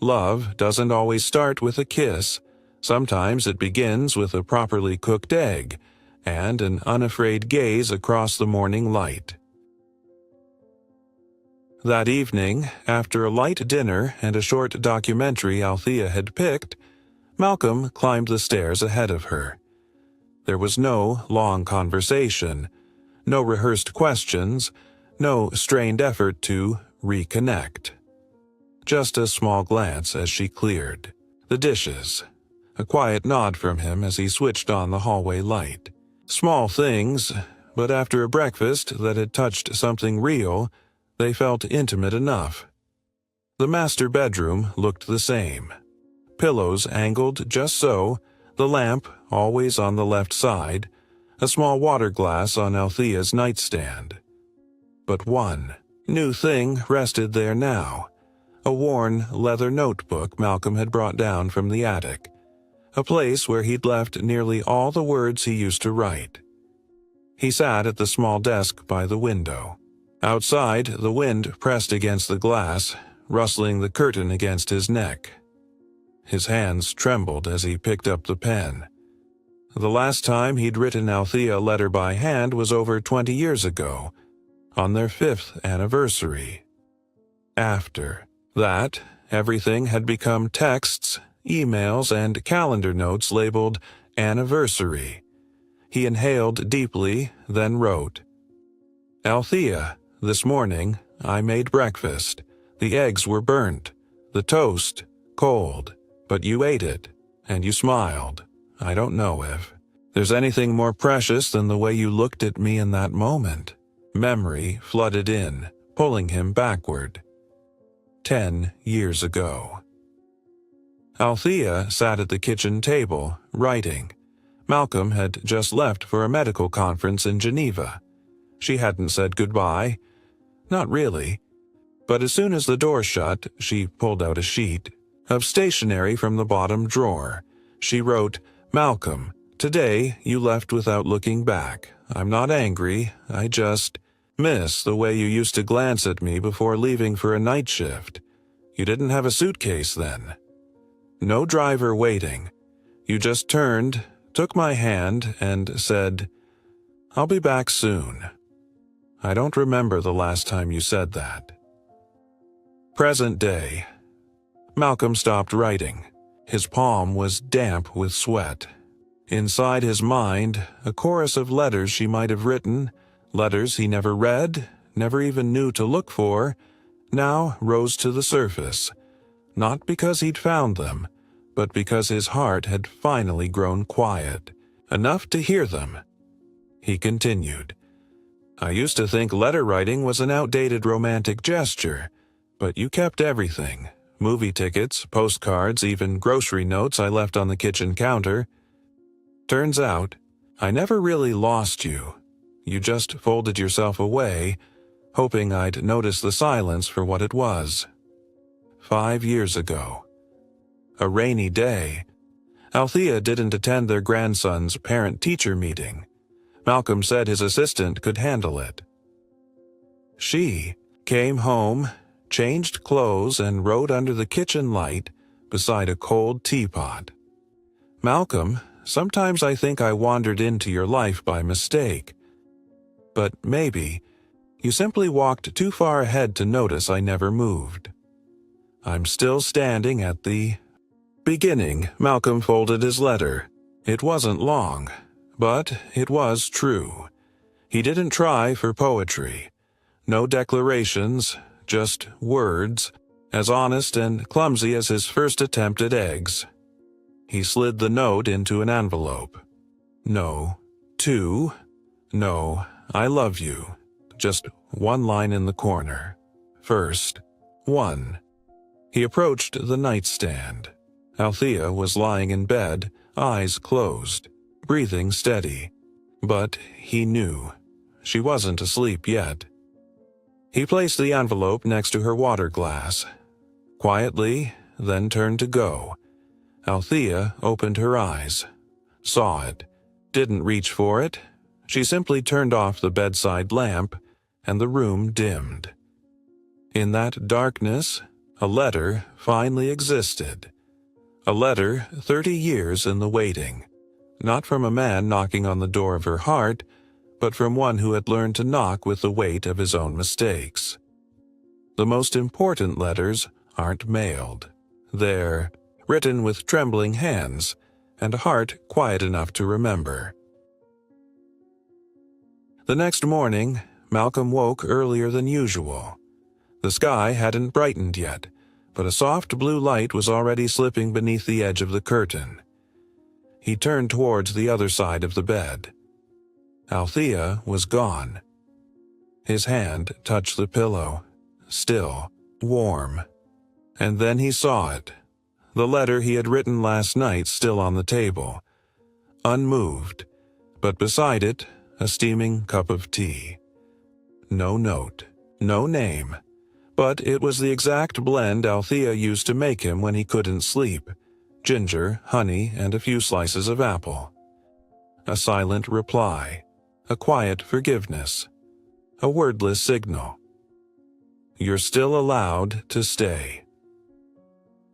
Love doesn't always start with a kiss. Sometimes it begins with a properly cooked egg and an unafraid gaze across the morning light." That evening, after a light dinner and a short documentary Althea had picked, Malcolm climbed the stairs ahead of her. There was no long conversation, no rehearsed questions, no strained effort to reconnect. Just a small glance as she cleared the dishes, a quiet nod from him as he switched on the hallway light. Small things, but after a breakfast that had touched something real, they felt intimate enough. The master bedroom looked the same. Pillows angled just so, the lamp always on the left side, a small water glass on Althea's nightstand. But one new thing rested there now, a worn leather notebook Malcolm had brought down from the attic, a place where he'd left nearly all the words he used to write. He sat at the small desk by the window. Outside, the wind pressed against the glass, rustling the curtain against his neck. His hands trembled as he picked up the pen. The last time he'd written Althea a letter by hand was over 20 years ago, on their 5th anniversary. After that, everything had become texts, emails, and calendar notes labeled anniversary. He inhaled deeply, then wrote, "Althea, this morning I made breakfast. The eggs were burnt, the toast cold, but you ate it, and you smiled. I don't know if there's anything more precious than the way you looked at me in that moment." Memory flooded in, pulling him backward. 10 years ago. Althea sat at the kitchen table, writing. Malcolm had just left for a medical conference in Geneva. She hadn't said goodbye. Not really. But as soon as the door shut, she pulled out a sheet of stationery from the bottom drawer. She wrote, "Malcolm, today you left without looking back. I'm not angry, I just miss the way you used to glance at me before leaving for a night shift. You didn't have a suitcase then. No driver waiting. You just turned, took my hand, and said, 'I'll be back soon.' I don't remember the last time you said that." Present day. Malcolm stopped writing. His palm was damp with sweat. Inside his mind, a chorus of letters she might have written, letters he never read, never even knew to look for, now rose to the surface, not because he'd found them, but because his heart had finally grown quiet, enough to hear them. He continued, "I used to think letter writing was an outdated romantic gesture, but you kept everything. Movie tickets, postcards, even grocery notes I left on the kitchen counter. Turns out, I never really lost you. You just folded yourself away, hoping I'd notice the silence for what it was." 5 years ago. A rainy day. Althea didn't attend their grandson's parent-teacher meeting. Malcolm said his assistant could handle it. She came home, changed clothes, and wrote under the kitchen light beside a cold teapot. "Malcolm, sometimes I think I wandered into your life by mistake. But maybe you simply walked too far ahead to notice I never moved. I'm still standing at the beginning." Malcolm folded his letter. It wasn't long, but it was true. He didn't try for poetry. No declarations, just words, as honest and clumsy as his first attempt at eggs. He slid the note into an envelope. "No, 2, no, I love you." Just one line in the corner. First, 1. He approached the nightstand. Althea was lying in bed, eyes closed, breathing steady. But he knew. She wasn't asleep yet. He placed the envelope next to her water glass. Quietly, then turned to go. Althea opened her eyes. Saw it. Didn't reach for it. She simply turned off the bedside lamp, and the room dimmed. In that darkness, a letter finally existed. A letter 30 years in the waiting. Not from a man knocking on the door of her heart, but from one who had learned to knock with the weight of his own mistakes. The most important letters aren't mailed. They're written with trembling hands and a heart quiet enough to remember. The next morning, Malcolm woke earlier than usual. The sky hadn't brightened yet, but a soft blue light was already slipping beneath the edge of the curtain. He turned towards the other side of the bed. Althea was gone. His hand touched the pillow, still, warm. And then he saw it. The letter he had written last night still on the table. Unmoved, but beside it, a steaming cup of tea. No note, no name, but it was the exact blend Althea used to make him when he couldn't sleep. Ginger, honey, and a few slices of apple. A silent reply. A quiet forgiveness. A wordless signal. You're still allowed to stay.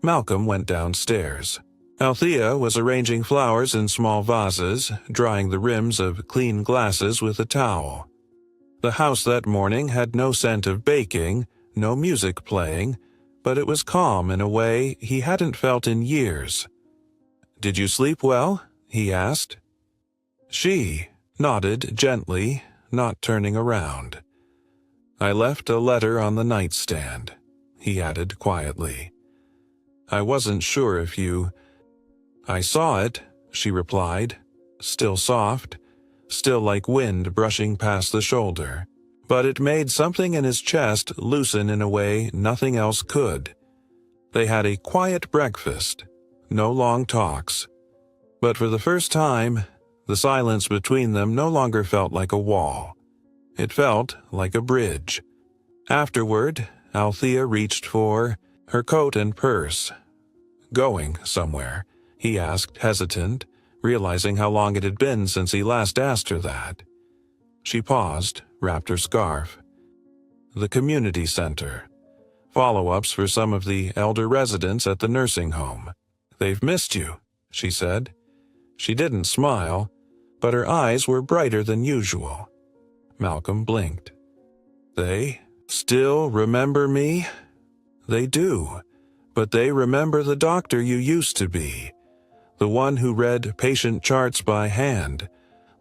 Malcolm went downstairs. Althea was arranging flowers in small vases, drying the rims of clean glasses with a towel. The house that morning had no scent of baking, no music playing, but it was calm in a way he hadn't felt in years. "Did you sleep well?" he asked. She nodded gently, not turning around. "I left a letter on the nightstand," he added quietly. "I wasn't sure if you—" "I saw it," she replied, still soft, still like wind brushing past the shoulder. But it made something in his chest loosen in a way nothing else could. They had a quiet breakfast, no long talks. But for the first time, The silence between them no longer felt like a wall. It felt like a bridge. Afterward, Althea reached for her coat and purse. "Going somewhere?" he asked, hesitant, realizing how long it had been since he last asked her that. She paused, wrapped her scarf. "The community center. Follow-ups for some of the elder residents at the nursing home. They've missed you," she said. She didn't smile, but her eyes were brighter than usual. Malcolm blinked. "They still remember me?" "They do, but they remember the doctor you used to be. The one who read patient charts by hand.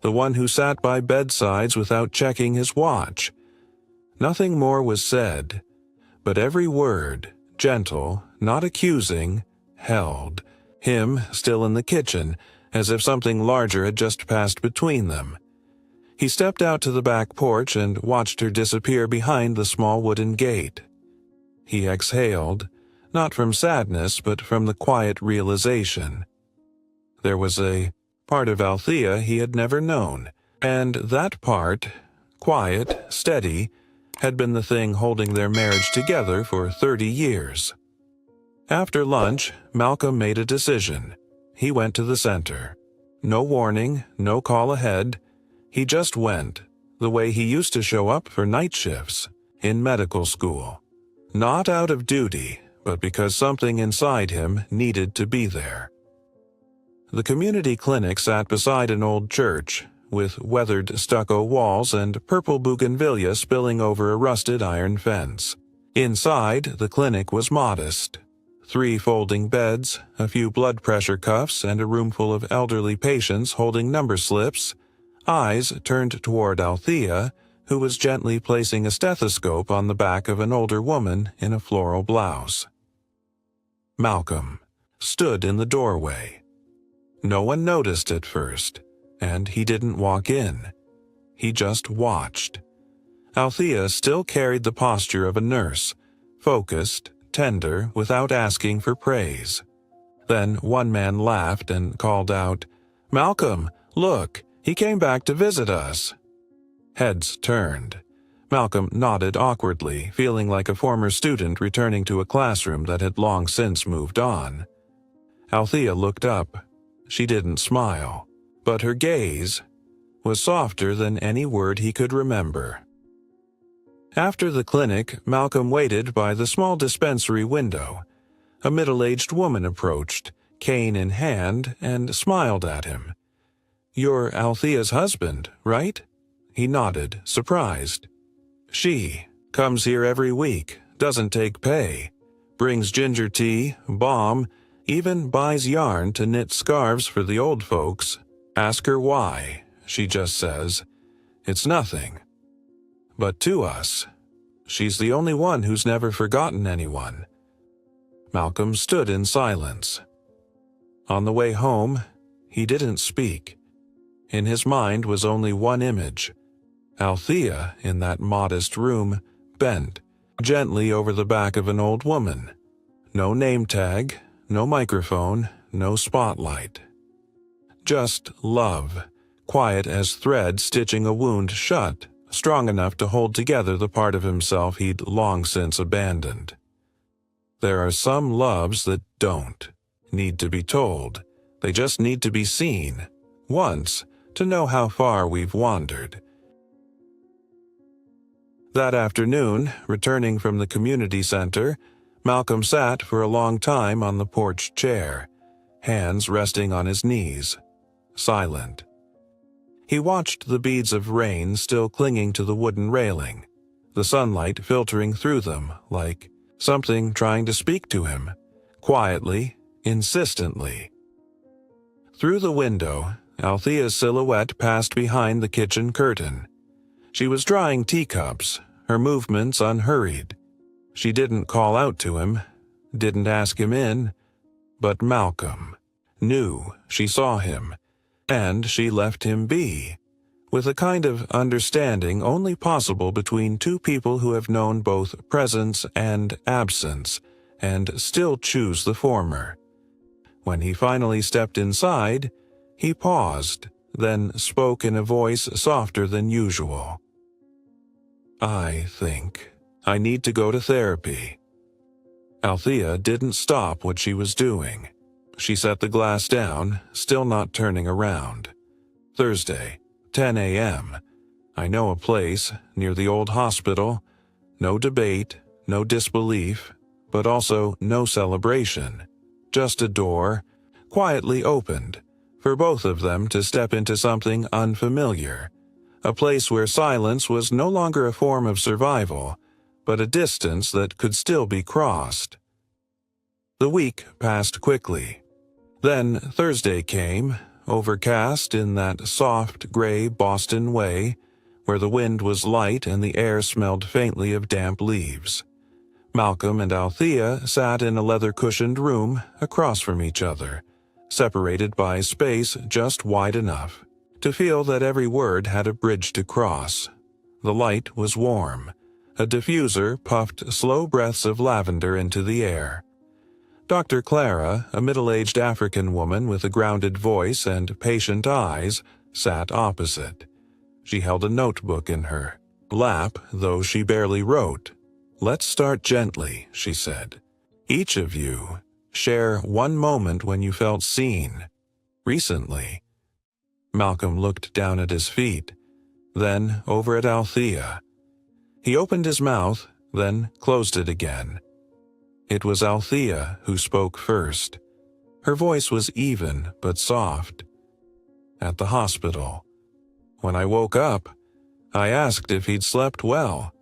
The one who sat by bedsides without checking his watch." Nothing more was said, but every word, gentle, not accusing, held. Him still in the kitchen, as if something larger had just passed between them. He stepped out to the back porch and watched her disappear behind the small wooden gate. He exhaled, not from sadness but from the quiet realization. There was a part of Althea he had never known, and that part, quiet, steady, had been the thing holding their marriage together for 30 years. After lunch, Malcolm made a decision. He went to the center. No warning, no call ahead. He just went, the way he used to show up for night shifts, in medical school. Not out of duty, but because something inside him needed to be there. The community clinic sat beside an old church, with weathered stucco walls and purple bougainvillea spilling over a rusted iron fence. Inside, the clinic was modest. 3 folding beds, a few blood pressure cuffs, and a roomful of elderly patients holding number slips, eyes turned toward Althea, who was gently placing a stethoscope on the back of an older woman in a floral blouse. Malcolm stood in the doorway. No one noticed at first, and he didn't walk in. He just watched. Althea still carried the posture of a nurse, focused, tender, without asking for praise. Then one man laughed and called out, "Malcolm, look, he came back to visit us." Heads turned. Malcolm nodded awkwardly, feeling like a former student returning to a classroom that had long since moved on. Althea looked up. She didn't smile, but her gaze was softer than any word he could remember. After the clinic, Malcolm waited by the small dispensary window. A middle-aged woman approached, cane in hand, and smiled at him. "You're Althea's husband, right?" He nodded, surprised. "She comes here every week, doesn't take pay, brings ginger tea, balm, even buys yarn to knit scarves for the old folks. Ask her why, she just says, it's nothing. But to us, she's the only one who's never forgotten anyone." Malcolm stood in silence. On the way home, he didn't speak. In his mind was only one image. Althea, in that modest room, bent gently over the back of an old woman. No name tag, no microphone, no spotlight. Just love, quiet as thread stitching a wound shut, strong enough to hold together the part of himself he'd long since abandoned. There are some loves that don't need to be told. They just need to be seen, once, to know how far we've wandered. That afternoon, returning from the community center, Malcolm sat for a long time on the porch chair, hands resting on his knees, silent. He watched the beads of rain still clinging to the wooden railing, the sunlight filtering through them like something trying to speak to him, quietly, insistently. Through the window, Althea's silhouette passed behind the kitchen curtain. She was drying teacups, her movements unhurried. She didn't call out to him, didn't ask him in, but Malcolm knew she saw him, and she left him be, with a kind of understanding only possible between two people who have known both presence and absence, and still choose the former. When he finally stepped inside, he paused, then spoke in a voice softer than usual. "I think I need to go to therapy." Althea didn't stop what she was doing. She set the glass down, still not turning around. "Thursday, 10 a.m. I know a place near the old hospital. No debate, no disbelief, but also no celebration. Just a door, quietly opened, for both of them to step into something unfamiliar. A place where silence was no longer a form of survival, but a distance that could still be crossed." The week passed quickly. Then Thursday came, overcast in that soft, gray Boston way, where the wind was light and the air smelled faintly of damp leaves. Malcolm and Althea sat in a leather-cushioned room across from each other, separated by space just wide enough to feel that every word had a bridge to cross. The light was warm. A diffuser puffed slow breaths of lavender into the air. Dr. Clara, a middle-aged African woman with a grounded voice and patient eyes, sat opposite. She held a notebook in her lap, though she barely wrote. "Let's start gently," she said. "Each of you, share one moment when you felt seen. Recently." Malcolm looked down at his feet, then over at Althea. He opened his mouth, then closed it again. It was Althea who spoke first. Her voice was even but soft. "At the hospital. When I woke up, I asked if he'd slept well,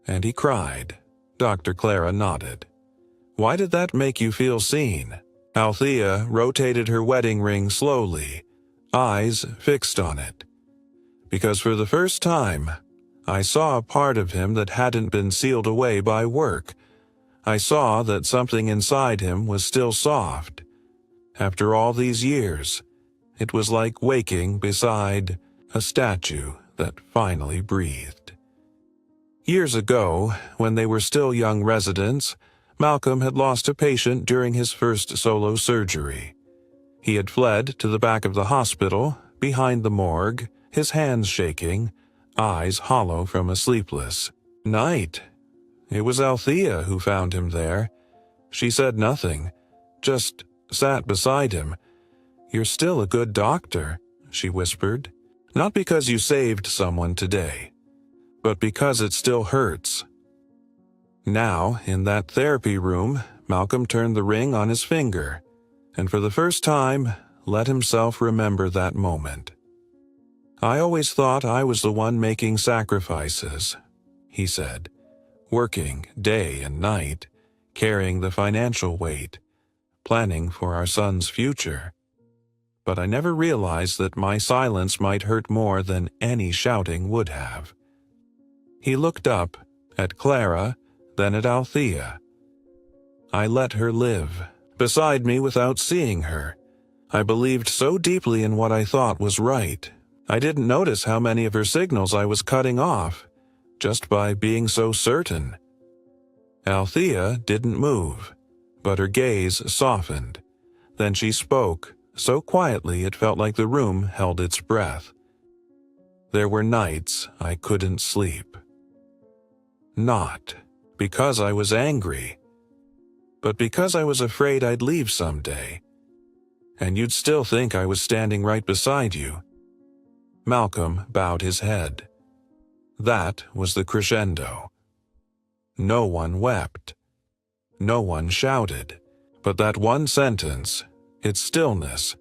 and he cried." Dr. Clara nodded. "Why did that make you feel seen?" Althea rotated her wedding ring slowly, eyes fixed on it. "Because for the first time, I saw a part of him that hadn't been sealed away by work. I saw that something inside him was still soft. After all these years, it was like waking beside a statue that finally breathed." Years ago, when they were still young residents, Malcolm had lost a patient during his first solo surgery. He had fled to the back of the hospital, behind the morgue, his hands shaking, eyes hollow from a sleepless night. It was Althea who found him there. She said nothing, just sat beside him. "You're still a good doctor," she whispered. "Not because you saved someone today, but because it still hurts." Now, in that therapy room, Malcolm turned the ring on his finger, and for the first time, let himself remember that moment. "I always thought I was the one making sacrifices," he said, "working day and night, carrying the financial weight, planning for our son's future. But I never realized that my silence might hurt more than any shouting would have." He looked up at Clara, then at Althea. "I let her live beside me without seeing her. I believed so deeply in what I thought was right. I didn't notice how many of her signals I was cutting off, just by being so certain." Althea didn't move, but her gaze softened. Then she spoke, so quietly it felt like the room held its breath. "There were nights I couldn't sleep. Not because I was angry, but because I was afraid I'd leave someday. And you'd still think I was standing right beside you." Malcolm bowed his head. That was the crescendo. No one wept. No one shouted. But that one sentence, its stillness,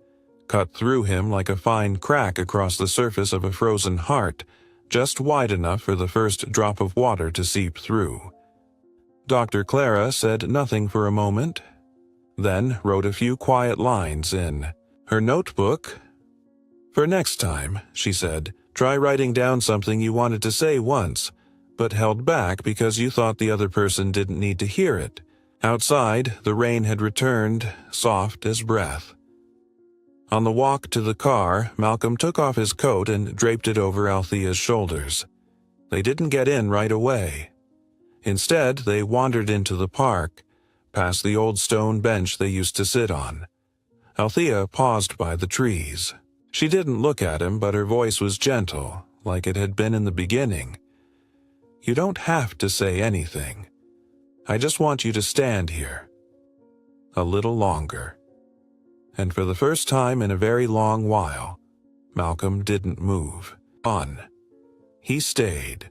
cut through him like a fine crack across the surface of a frozen heart, just wide enough for the first drop of water to seep through. Dr. Clara said nothing for a moment, then wrote a few quiet lines in her notebook. "For next time," she said, "try writing down something you wanted to say once, but held back because you thought the other person didn't need to hear it." Outside, the rain had returned, soft as breath. On the walk to the car, Malcolm took off his coat and draped it over Althea's shoulders. They didn't get in right away. Instead, they wandered into the park, past the old stone bench they used to sit on. Althea paused by the trees. She didn't look at him, but her voice was gentle, like it had been in the beginning. "You don't have to say anything. I just want you to stand here. A little longer." And for the first time in a very long while, Malcolm didn't move. He stayed,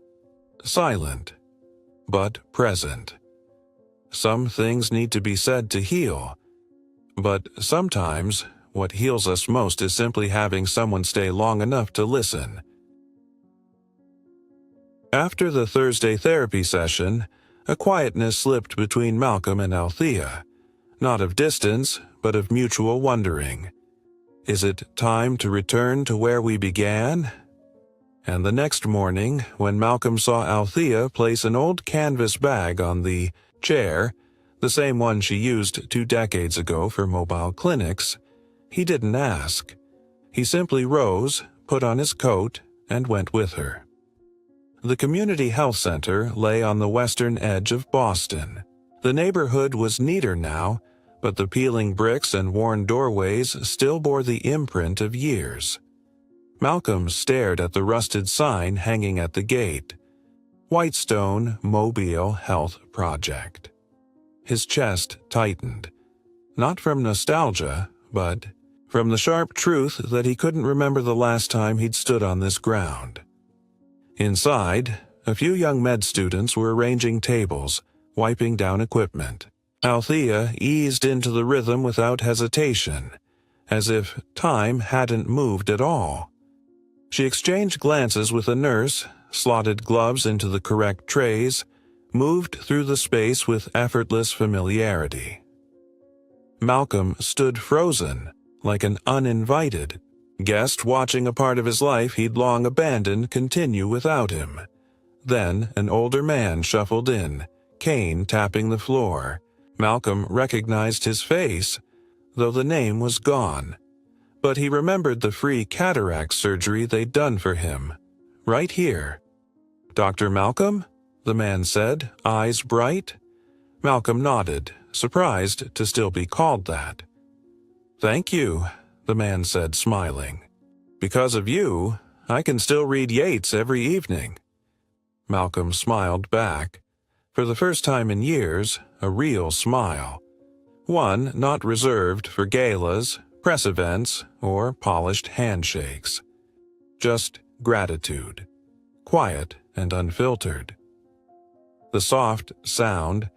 silent, but present. Some things need to be said to heal, but sometimes what heals us most is simply having someone stay long enough to listen. After the Thursday therapy session, a quietness slipped between Malcolm and Althea, not of distance, but of mutual wondering. Is it time to return to where we began? And the next morning, when Malcolm saw Althea place an old canvas bag on the chair, the same one she used 2 decades ago for mobile clinics, he didn't ask. He simply rose, put on his coat, and went with her. The community health center lay on the western edge of Boston. The neighborhood was neater now, but the peeling bricks and worn doorways still bore the imprint of years. Malcolm stared at the rusted sign hanging at the gate. Whitestone Mobile Health Project. His chest tightened, not from nostalgia, but from the sharp truth that he couldn't remember the last time he'd stood on this ground. Inside, a few young med students were arranging tables, wiping down equipment. Althea eased into the rhythm without hesitation, as if time hadn't moved at all. She exchanged glances with a nurse, slotted gloves into the correct trays, moved through the space with effortless familiarity. Malcolm stood frozen, like an uninvited guest watching a part of his life he'd long abandoned continue without him. Then an older man shuffled in, cane tapping the floor. Malcolm recognized his face, though the name was gone. But he remembered the free cataract surgery they'd done for him. Right here. "Dr. Malcolm?" the man said, eyes bright. Malcolm nodded, surprised to still be called that. "Thank you," the man said, smiling. "Because of you, I can still read Yeats every evening." Malcolm smiled back. For the first time in years, a real smile. One not reserved for galas, press events, or polished handshakes. Just gratitude. Quiet and unfiltered. The soft sound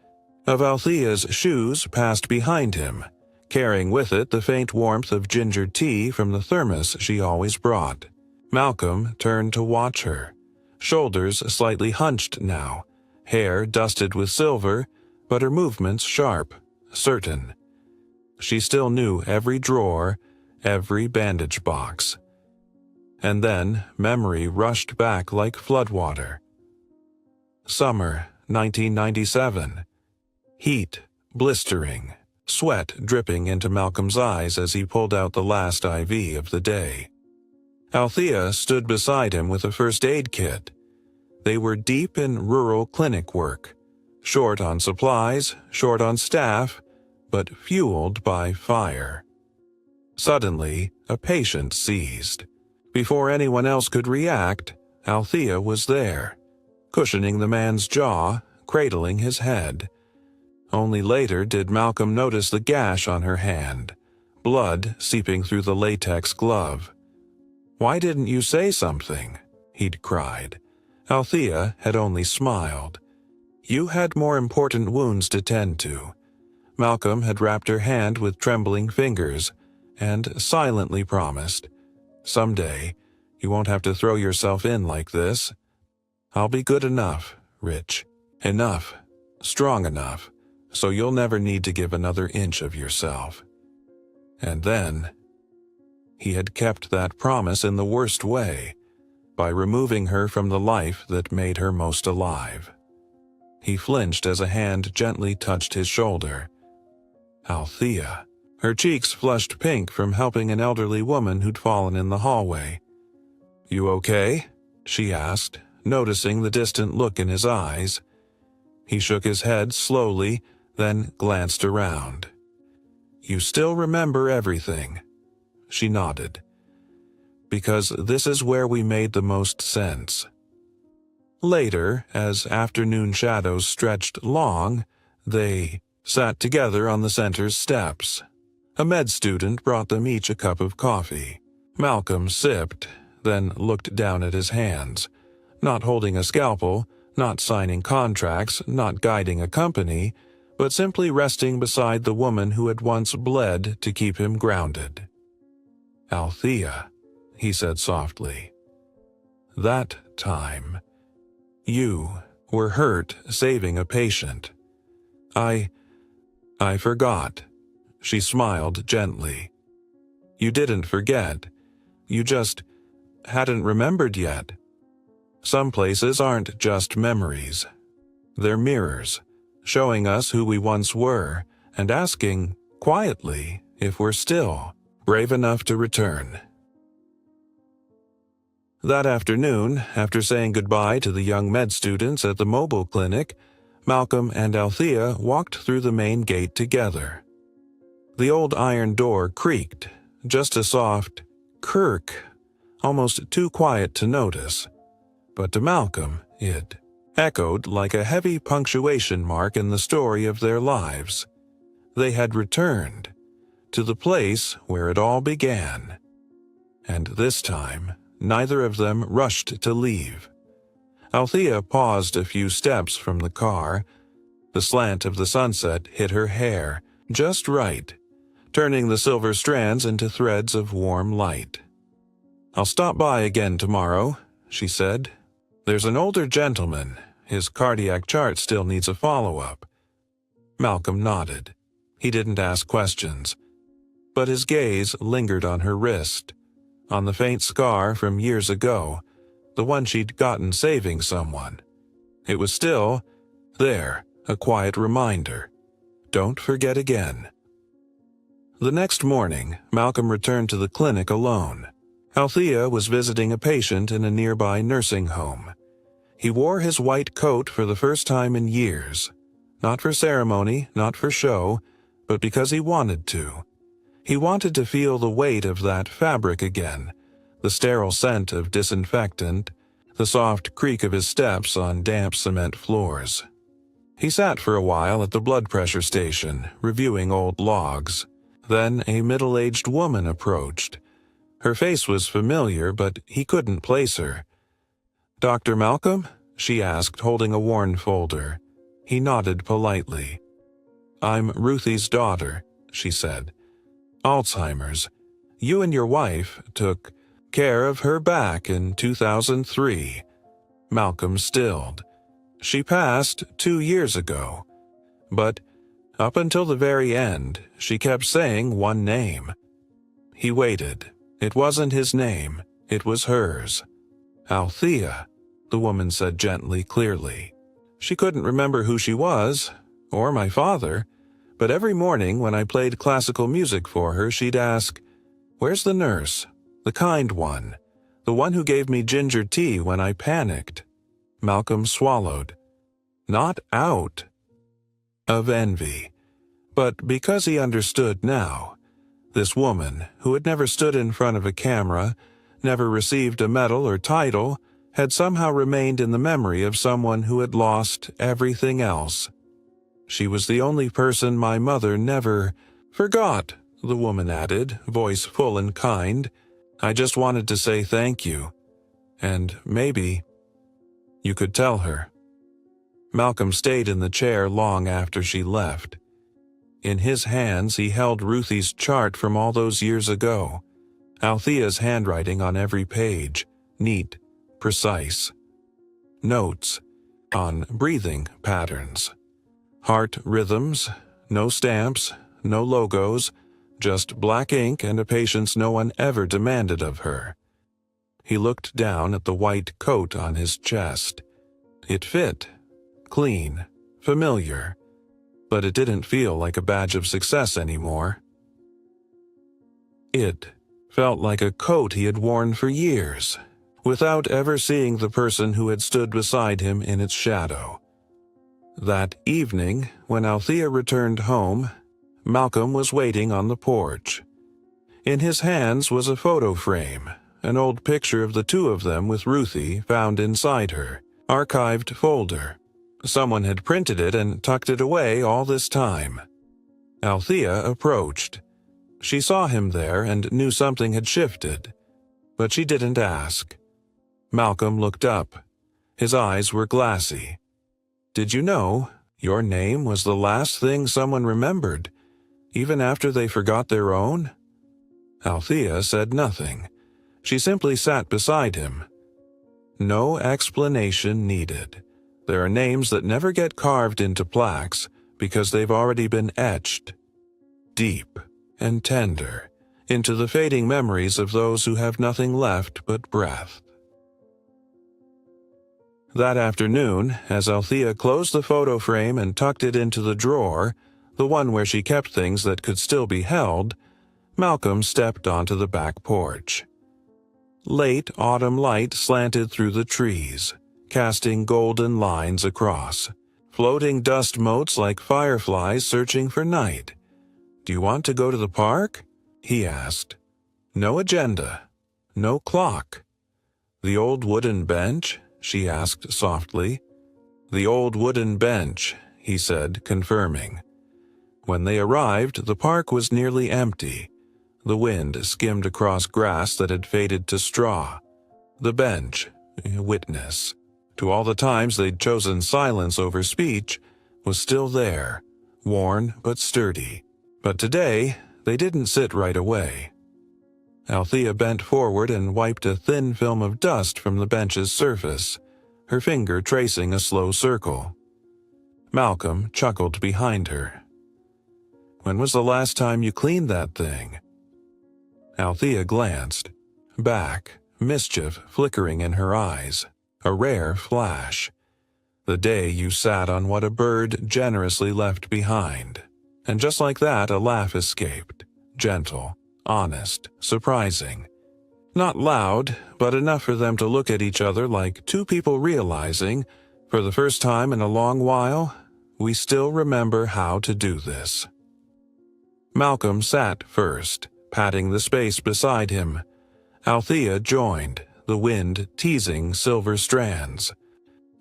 of Althea's shoes passed behind him, carrying with it the faint warmth of ginger tea from the thermos she always brought. Malcolm turned to watch her, shoulders slightly hunched now, hair dusted with silver, but her movements sharp, certain. She still knew every drawer, every bandage box. And then memory rushed back like floodwater. Summer 1997. Heat, blistering, sweat dripping into Malcolm's eyes as he pulled out the last IV of the day. Althea stood beside him with a first aid kit. They were deep in rural clinic work, short on supplies, short on staff, but fueled by fire. Suddenly, a patient seized. Before anyone else could react, Althea was there, cushioning the man's jaw, cradling his head. Only later did Malcolm notice the gash on her hand, blood seeping through the latex glove. "Why didn't you say something?" he'd cried. Althea had only smiled. "You had more important wounds to tend to." Malcolm had wrapped her hand with trembling fingers and silently promised, "Someday, you won't have to throw yourself in like this. I'll be good enough, Rich. Enough, strong enough, so you'll never need to give another inch of yourself." And then, he had kept that promise in the worst way, by removing her from the life that made her most alive. He flinched as a hand gently touched his shoulder. Althea. Her cheeks flushed pink from helping an elderly woman who'd fallen in the hallway. "You okay?" she asked, noticing the distant look in his eyes. He shook his head slowly, then glanced around. "You still remember everything?" She nodded. because this is where we made the most sense. Later, as afternoon shadows stretched long, they sat together on the center's steps. A med student brought them each a cup of coffee. Malcolm sipped, then looked down at his hands, not holding a scalpel, not signing contracts, not guiding a company, but simply resting beside the woman who had once bled to keep him grounded. "Althea," he said softly. "That time, you were hurt saving a patient. I forgot." She smiled gently. "You didn't forget. You just hadn't remembered yet. Some places aren't just memories. They're mirrors, showing us who we once were and asking, quietly, if we're still brave enough to return." That afternoon, after saying goodbye to the young med students at the mobile clinic, Malcolm and Althea walked through the main gate together. The old iron door creaked, just a soft kirk, almost too quiet to notice. But to Malcolm, it echoed like a heavy punctuation mark in the story of their lives. They had returned to the place where it all began. And this time, neither of them rushed to leave. Althea paused a few steps from the car. The slant of the sunset hit her hair just right, turning the silver strands into threads of warm light. "I'll stop by again tomorrow," she said. "There's an older gentleman. His cardiac chart still needs a follow-up." Malcolm nodded. He didn't ask questions, but his gaze lingered on her wrist, on the faint scar from years ago, the one she'd gotten saving someone. It was still there, a quiet reminder. Don't forget again. The next morning, Malcolm returned to the clinic alone. Althea was visiting a patient in a nearby nursing home. He wore his white coat for the first time in years. Not for ceremony, not for show, but because he wanted to. He wanted to feel the weight of that fabric again, the sterile scent of disinfectant, the soft creak of his steps on damp cement floors. He sat for a while at the blood pressure station, reviewing old logs. Then a middle-aged woman approached. Her face was familiar, but he couldn't place her. "Dr. Malcolm?" she asked, holding a worn folder. He nodded politely. "I'm Ruthie's daughter," she said. "Alzheimer's. You and your wife took care of her back in 2003. Malcolm stilled. "She passed 2 years ago. But up until the very end, she kept saying one name." He waited. It wasn't his name, it was hers. "Althea," the woman said gently, clearly. She couldn't remember who she was, or my father, but every morning when I played classical music for her, she'd ask, "Where's the nurse? The kind one. The one who gave me ginger tea when I panicked." Malcolm swallowed. Not out of envy, but because he understood now. This woman, who had never stood in front of a camera, never received a medal or title, had somehow remained in the memory of someone who had lost everything else. "She was the only person my mother never forgot," the woman added, voice full and kind. "I just wanted to say thank you. And maybe you could tell her." Malcolm stayed in the chair long after she left. In his hands he held Ruthie's chart from all those years ago. Althea's handwriting on every page, neat, precise. Notes on breathing patterns. Heart rhythms, no stamps, no logos, just black ink and a patience no one ever demanded of her. He looked down at the white coat on his chest. It fit, clean, familiar, but it didn't feel like a badge of success anymore. It felt like a coat he had worn for years, without ever seeing the person who had stood beside him in its shadow. That evening, when Althea returned home, Malcolm was waiting on the porch. In his hands was a photo frame, an old picture of the two of them with Ruthie found inside her archived folder. Someone had printed it and tucked it away all this time. Althea approached. She saw him there and knew something had shifted, but she didn't ask. Malcolm looked up. His eyes were glassy. "Did you know your name was the last thing someone remembered, even after they forgot their own?" Althea said nothing. She simply sat beside him. No explanation needed. There are names that never get carved into plaques because they've already been etched, deep and tender, into the fading memories of those who have nothing left but breath. That afternoon, as Althea closed the photo frame and tucked it into the drawer, the one where she kept things that could still be held, Malcolm stepped onto the back porch. Late autumn light slanted through the trees, casting golden lines across, floating dust motes like fireflies searching for night. "Do you want to go to the park?" he asked. No agenda, no clock. "The old wooden bench?" she asked softly. "The old wooden bench," he said, confirming. When they arrived, the park was nearly empty. The wind skimmed across grass that had faded to straw. The bench, witness to all the times they'd chosen silence over speech, was still there, worn but sturdy. But today, they didn't sit right away. Althea bent forward and wiped a thin film of dust from the bench's surface, her finger tracing a slow circle. Malcolm chuckled behind her. "When was the last time you cleaned that thing?" Althea glanced. Back, mischief flickering in her eyes. A rare flash. "The day you sat on what a bird generously left behind." And just like that, a laugh escaped. Gentle, honest, surprising. Not loud, but enough for them to look at each other like two people realizing, for the first time in a long while, we still remember how to do this. Malcolm sat first, patting the space beside him. Althea joined, the wind teasing silver strands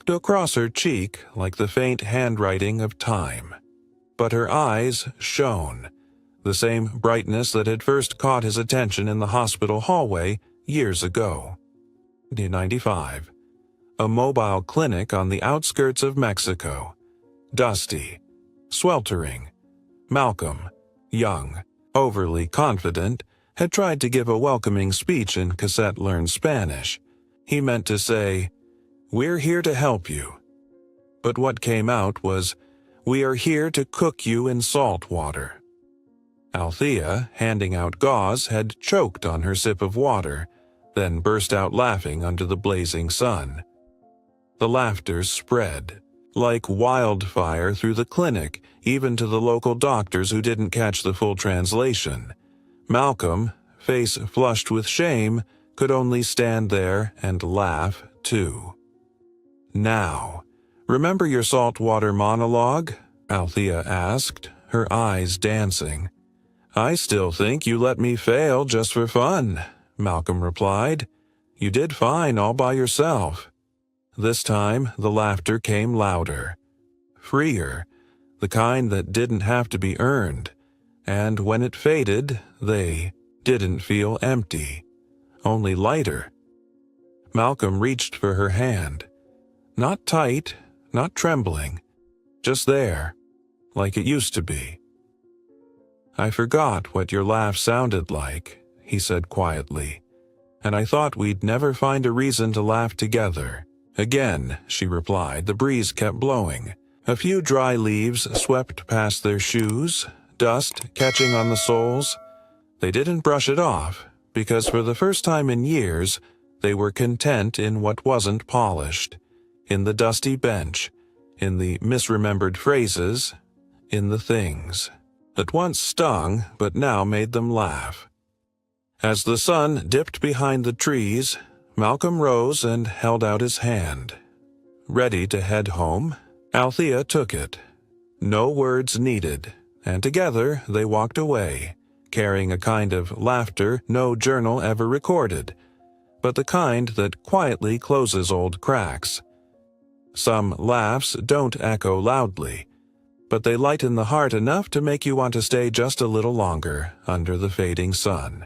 across her cheek like the faint handwriting of time. But her eyes shone, the same brightness that had first caught his attention in the hospital hallway years ago. 95. A mobile clinic on the outskirts of Mexico. Dusty, sweltering. Malcolm, young, overly confident, had tried to give a welcoming speech in Cassette Learn Spanish. He meant to say, "We're here to help you." But what came out was, "We are here to cook you in salt water." Althea, handing out gauze, had choked on her sip of water, then burst out laughing under the blazing sun. The laughter spread, like wildfire through the clinic, even to the local doctors who didn't catch the full translation. Malcolm, face flushed with shame, could only stand there and laugh, too. "Now, remember your saltwater monologue?" Althea asked, her eyes dancing. "I still think you let me fail just for fun," Malcolm replied. "You did fine all by yourself." This time, the laughter came louder, freer, the kind that didn't have to be earned, and when it faded, they didn't feel empty, only lighter. Malcolm reached for her hand. Not tight, not trembling, just there, like it used to be. "I forgot what your laugh sounded like," he said quietly, "and I thought we'd never find a reason to laugh together." "Again," she replied. The breeze kept blowing. A few dry leaves swept past their shoes, dust catching on the soles. They didn't brush it off, because for the first time in years, they were content in what wasn't polished, in the dusty bench, in the misremembered phrases, in the things that once stung but now made them laugh. As the sun dipped behind the trees, Malcolm rose and held out his hand. Ready to head home, Althea took it. No words needed, and together they walked away, carrying a kind of laughter no journal ever recorded, but the kind that quietly closes old cracks. Some laughs don't echo loudly, but they lighten the heart enough to make you want to stay just a little longer under the fading sun.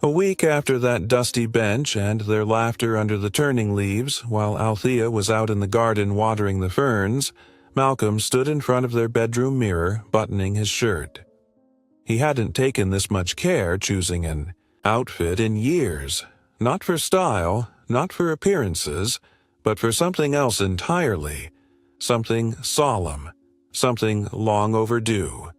A week after that dusty bench and their laughter under the turning leaves, while Althea was out in the garden watering the ferns, Malcolm stood in front of their bedroom mirror, buttoning his shirt. He hadn't taken this much care choosing an outfit in years, not for style, not for appearances, but for something else entirely, something solemn, something long overdue.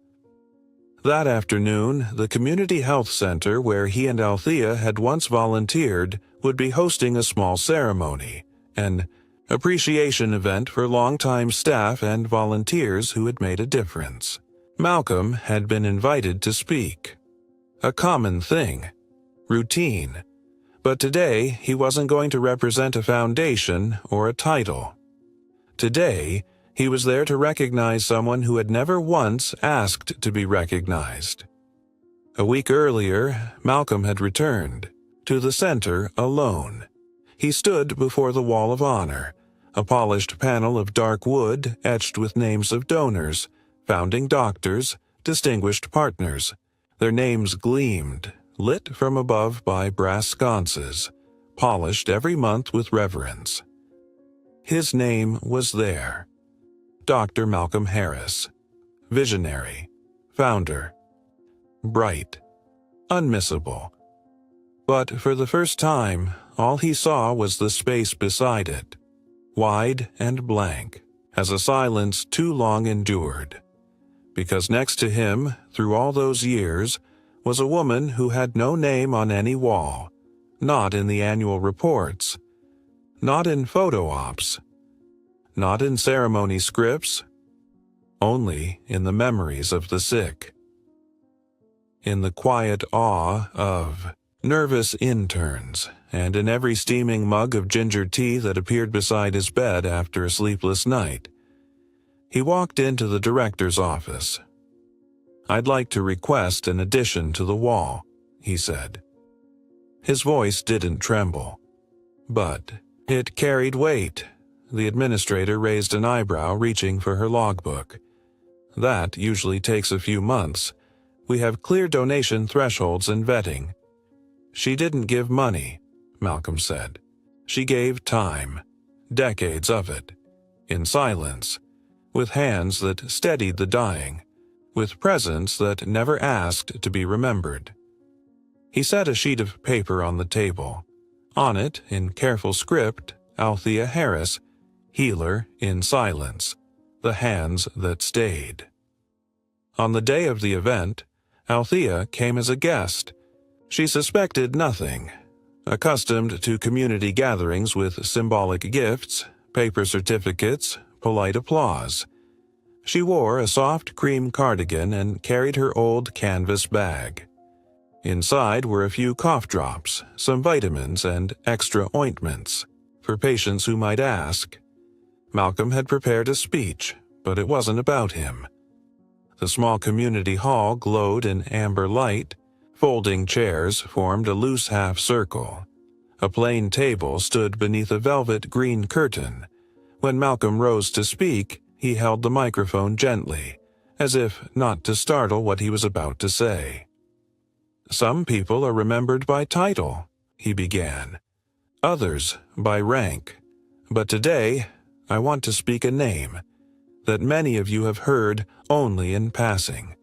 That afternoon, the community health center where he and Althea had once volunteered would be hosting a small ceremony, an appreciation event for longtime staff and volunteers who had made a difference. Malcolm had been invited to speak. A common thing, routine, but today he wasn't going to represent a foundation or a title. Today, he was there to recognize someone who had never once asked to be recognized. A week earlier, Malcolm had returned to the center alone. He stood before the Wall of Honor, a polished panel of dark wood etched with names of donors, founding doctors, distinguished partners. Their names gleamed, lit from above by brass sconces, polished every month with reverence. His name was there. Dr. Malcolm Harris. Visionary. Founder. Bright. Unmissable. But for the first time, all he saw was the space beside it, wide and blank, as a silence too long endured. Because next to him, through all those years, was a woman who had no name on any wall, not in the annual reports, not in photo ops, not in ceremony scripts, only in the memories of the sick. In the quiet awe of nervous interns, and in every steaming mug of ginger tea that appeared beside his bed after a sleepless night. He walked into the director's office. "I'd like to request an addition to the wall," he said. His voice didn't tremble, but it carried weight. The administrator raised an eyebrow, reaching for her logbook. "That usually takes a few months. We have clear donation thresholds and vetting." "She didn't give money," Malcolm said. "She gave time, decades of it, in silence, with hands that steadied the dying, with presence that never asked to be remembered." He set a sheet of paper on the table. On it, in careful script, Althea Harris, healer in silence, the hands that stayed. On the day of the event, Althea came as a guest. She suspected nothing. Accustomed to community gatherings with symbolic gifts, paper certificates, polite applause. She wore a soft cream cardigan and carried her old canvas bag. Inside were a few cough drops, some vitamins, and extra ointments, for patients who might ask. Malcolm had prepared a speech, but it wasn't about him. The small community hall glowed in amber light. Folding chairs formed a loose half circle. A plain table stood beneath a velvet green curtain. When Malcolm rose to speak, he held the microphone gently, as if not to startle what he was about to say. "Some people are remembered by title," he began. "Others by rank. But today, I want to speak a name that many of you have heard only in passing."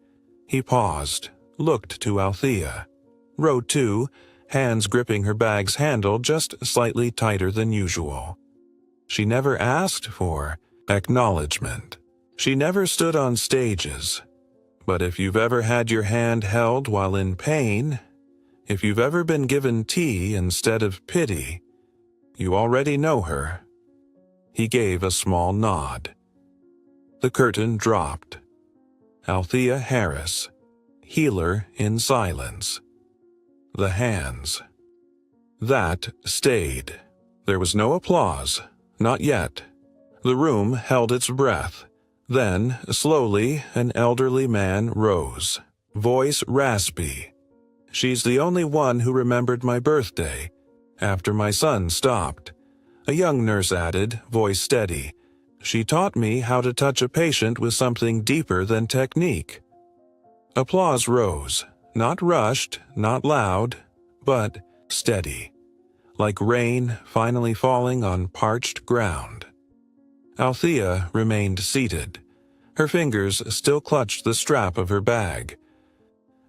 He paused, looked to Althea. Row 2, hands gripping her bag's handle just slightly tighter than usual. She never asked for acknowledgement. She never stood on stages. But if you've ever had your hand held while in pain, if you've ever been given tea instead of pity, you already know her. He gave a small nod. The curtain dropped. Althea Harris, healer in silence. The hands. That stayed. There was no applause, not yet. The room held its breath. Then, slowly, an elderly man rose, voice raspy. She's the only one who remembered my birthday, after my son stopped. A young nurse added, voice steady. She taught me how to touch a patient with something deeper than technique. Applause rose, not rushed, not loud, but steady, like rain finally falling on parched ground. Althea remained seated. Her fingers still clutched the strap of her bag.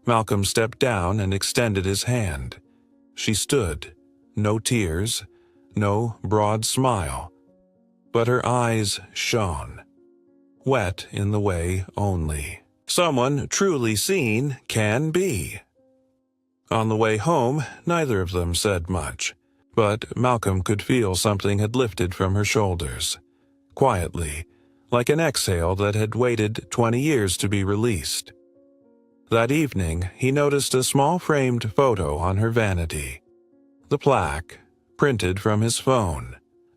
Malcolm stepped down and extended his hand. She stood, no tears, no broad smile, but her eyes shone, wet in the way only someone truly seen can be. On the way home, neither of them said much, but Malcolm could feel something had lifted from her shoulders, quietly, like an exhale that had waited 20 years to be released. That evening, he noticed a small framed photo on her vanity. The plaque, printed from his phone,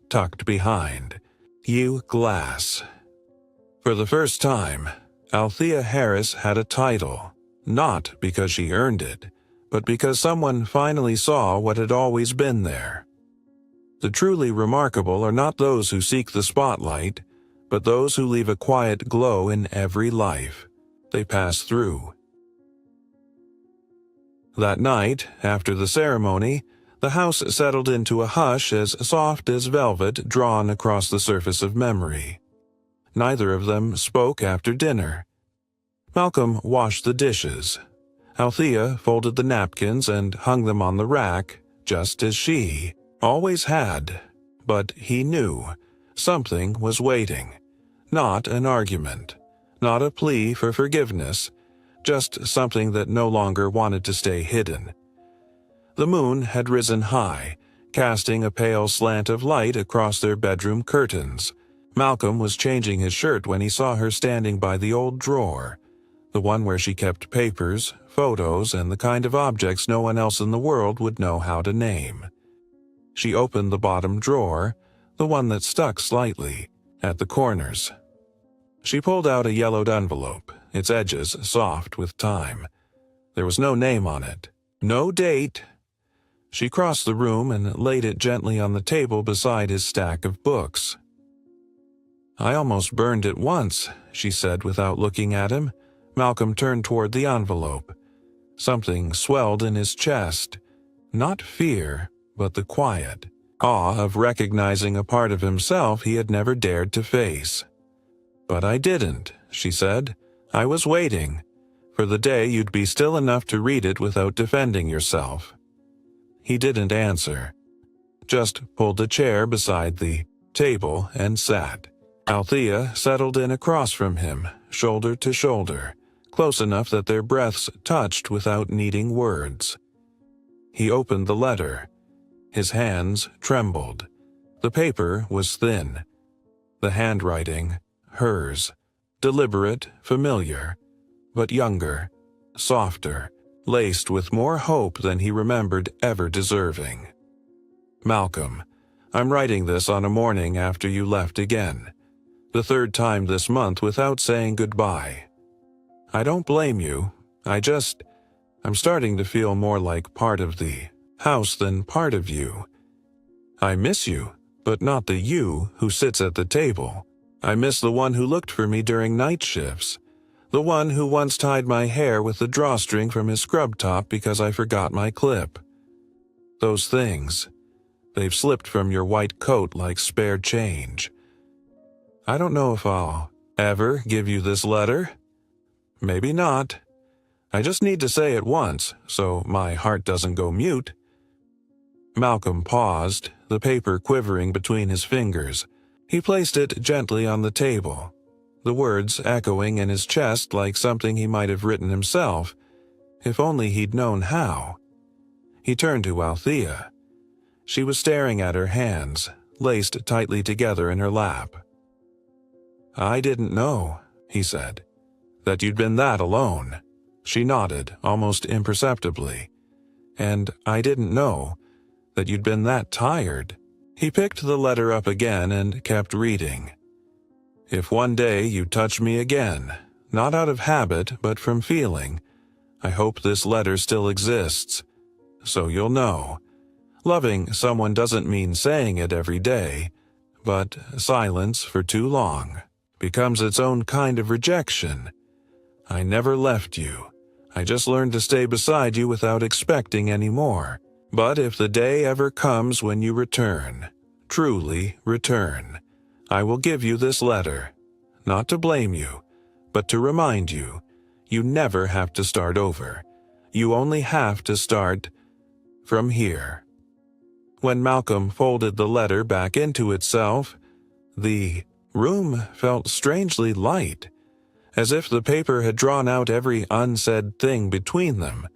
tucked behind, "You Glass." For the first time, Althea Harris had a title, not because she earned it, but because someone finally saw what had always been there. The truly remarkable are not those who seek the spotlight, but those who leave a quiet glow in every life they pass through. That night, after the ceremony, the house settled into a hush as soft as velvet drawn across the surface of memory. Neither of them spoke after dinner. Malcolm washed the dishes. Althea folded the napkins and hung them on the rack, just as she always had. But he knew something was waiting. Not an argument, not a plea for forgiveness, just something that no longer wanted to stay hidden. The moon had risen high, casting a pale slant of light across their bedroom curtains. Malcolm was changing his shirt when he saw her standing by the old drawer, the one where she kept papers, photos, and the kind of objects no one else in the world would know how to name. She opened the bottom drawer, the one that stuck slightly, at the corners. She pulled out a yellowed envelope, its edges soft with time. There was no name on it, no date. She crossed the room and laid it gently on the table beside his stack of books. "I almost burned it once," she said without looking at him. Malcolm turned toward the envelope. Something swelled in his chest. Not fear, but the quiet awe of recognizing a part of himself he had never dared to face. "But I didn't," she said. "I was waiting for the day you'd be still enough to read it without defending yourself." He didn't answer, just pulled a chair beside the table and sat. Althea settled in across from him, shoulder to shoulder, close enough that their breaths touched without needing words. He opened the letter. His hands trembled. The paper was thin. The handwriting, hers, deliberate, familiar, but younger, softer, laced with more hope than he remembered ever deserving. "Malcolm, I'm writing this on a morning after you left again. The third time this month without saying goodbye. I don't blame you. I'm starting to feel more like part of the house than part of you. I miss you, but not the you who sits at the table. I miss the one who looked for me during night shifts, the one who once tied my hair with the drawstring from his scrub top because I forgot my clip. Those things, they've slipped from your white coat like spare change. I don't know if I'll ever give you this letter. Maybe not. I just need to say it once, so my heart doesn't go mute." Malcolm paused, the paper quivering between his fingers. He placed it gently on the table, the words echoing in his chest like something he might have written himself, if only he'd known how. He turned to Althea. She was staring at her hands, laced tightly together in her lap. "I didn't know," he said, "that you'd been that alone." She nodded, almost imperceptibly. "And I didn't know that you'd been that tired." He picked the letter up again and kept reading. "If one day you touch me again, not out of habit but from feeling, I hope this letter still exists. So you'll know. Loving someone doesn't mean saying it every day, but silence for too long becomes its own kind of rejection. I never left you. I just learned to stay beside you without expecting any more. But if the day ever comes when you return, truly return, I will give you this letter, not to blame you, but to remind you, you never have to start over. You only have to start from here. When Malcolm folded the letter back into itself, the room felt strangely light, as if the paper had drawn out every unsaid thing between them,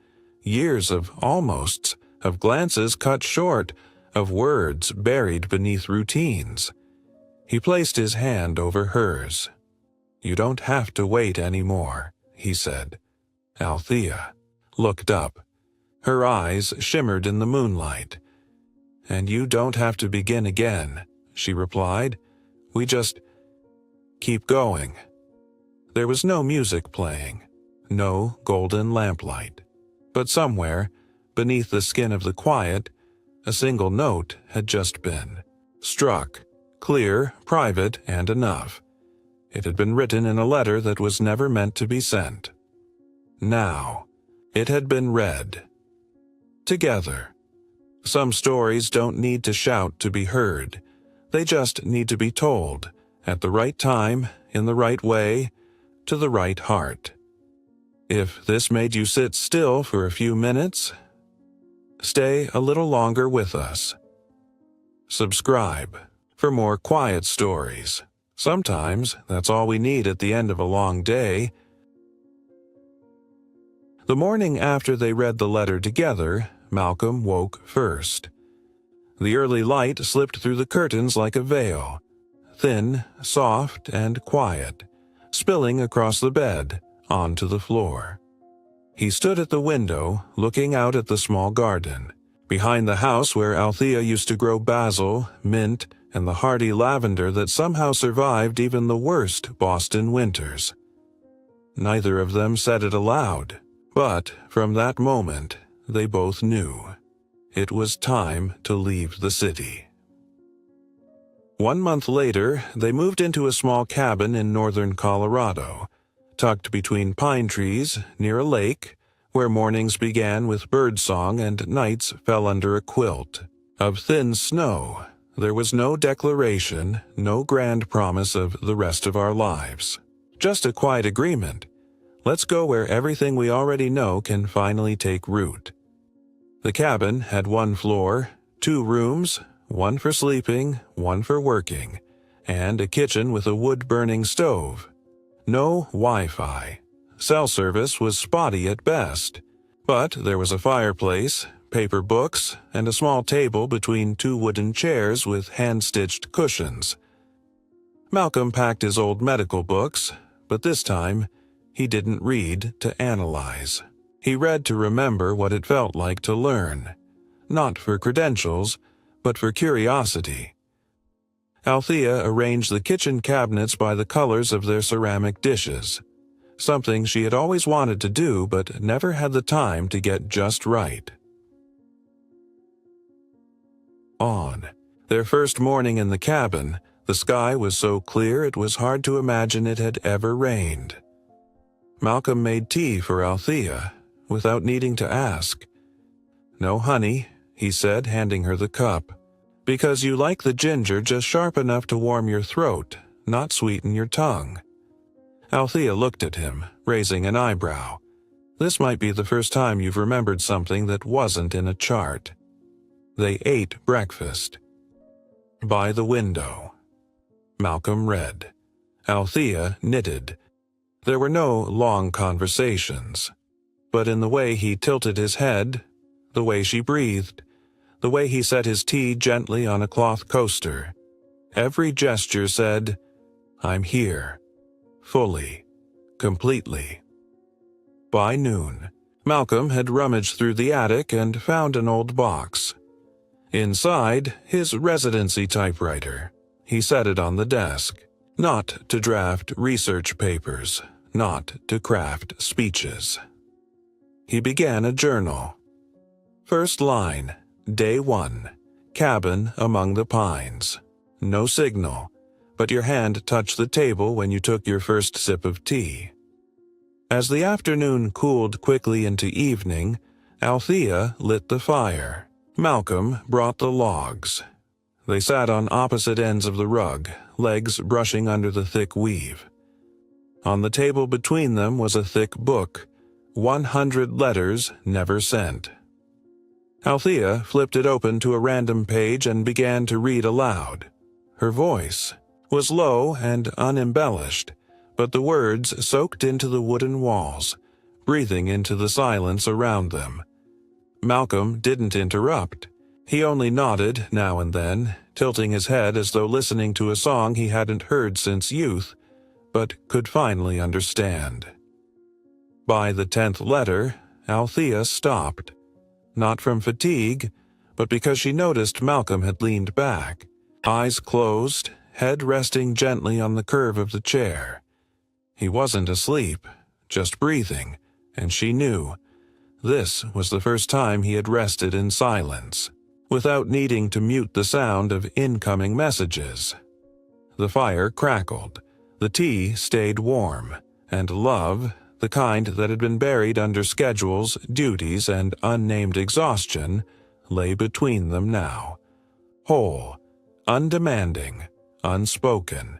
years of almosts, of glances cut short, of words buried beneath routines. He placed his hand over hers. "You don't have to wait anymore," he said. Althea looked up. Her eyes shimmered in the moonlight. "And you don't have to begin again," she replied. "We just keep going." There was no music playing, no golden lamplight. But somewhere, beneath the skin of the quiet, a single note had just been struck, clear, private, and enough. It had been written in a letter that was never meant to be sent. Now, it had been read. Together. Some stories don't need to shout to be heard. They just need to be told, at the right time, in the right way, to the right heart. If this made you sit still for a few minutes, stay a little longer with us. Subscribe for more quiet stories. Sometimes that's all we need at the end of a long day. The morning after they read the letter together, Malcolm woke first. The early light slipped through the curtains like a veil, thin, soft, and quiet, spilling across the bed onto the floor. He stood at the window, looking out at the small garden, behind the house where Althea used to grow basil, mint, and the hardy lavender that somehow survived even the worst Boston winters. Neither of them said it aloud, but from that moment, they both knew. It was time to leave the city. 1 month later, they moved into a small cabin in northern Colorado, tucked between pine trees near a lake, where mornings began with birdsong and nights fell under a quilt of thin snow. There was no declaration, no grand promise of the rest of our lives. Just a quiet agreement. Let's go where everything we already know can finally take root. The cabin had 1 floor, 2 rooms, 1 for sleeping, 1 for working, and a kitchen with a wood-burning stove. No Wi-Fi. Cell service was spotty at best, but there was a fireplace, paper books, and a small table between 2 wooden chairs with hand-stitched cushions. Malcolm packed his old medical books, but this time, he didn't read to analyze. He read to remember what it felt like to learn, not for credentials, but for curiosity. Althea arranged the kitchen cabinets by the colors of their ceramic dishes, something she had always wanted to do but never had the time to get just right. On their first morning in the cabin, the sky was so clear it was hard to imagine it had ever rained. Malcolm made tea for Althea, without needing to ask. "No honey," he said, handing her the cup, "because you like the ginger just sharp enough to warm your throat, not sweeten your tongue." Althea looked at him, raising an eyebrow. This might be the first time you've remembered something that wasn't in a chart. They ate breakfast. By the window. Malcolm read. Althea knitted. There were no long conversations, but in the way he tilted his head, the way she breathed, the way he set his tea gently on a cloth coaster, every gesture said, "I'm here, fully, completely." By noon, Malcolm had rummaged through the attic and found an old box. Inside, his residency typewriter. He set it on the desk, not to draft research papers, not to craft speeches. He began a journal. First line, Day 1, cabin among the pines. No signal, but your hand touched the table when you took your first sip of tea. As the afternoon cooled quickly into evening, Althea lit the fire. Malcolm brought the logs. They sat on opposite ends of the rug, legs brushing under the thick weave. On the table between them was a thick book, 100 Letters Never Sent. Althea flipped it open to a random page and began to read aloud. Her voice was low and unembellished, but the words soaked into the wooden walls, breathing into the silence around them. Malcolm didn't interrupt. He only nodded now and then, tilting his head as though listening to a song he hadn't heard since youth, but could finally understand. By the 10th letter, Althea stopped. Not from fatigue, but because she noticed Malcolm had leaned back, eyes closed, head resting gently on the curve of the chair. He wasn't asleep, just breathing, and she knew. This was the first time he had rested in silence, without needing to mute the sound of incoming messages. The fire crackled, the tea stayed warm, and love, the kind that had been buried under schedules, duties, and unnamed exhaustion, lay between them now. Whole, undemanding, unspoken.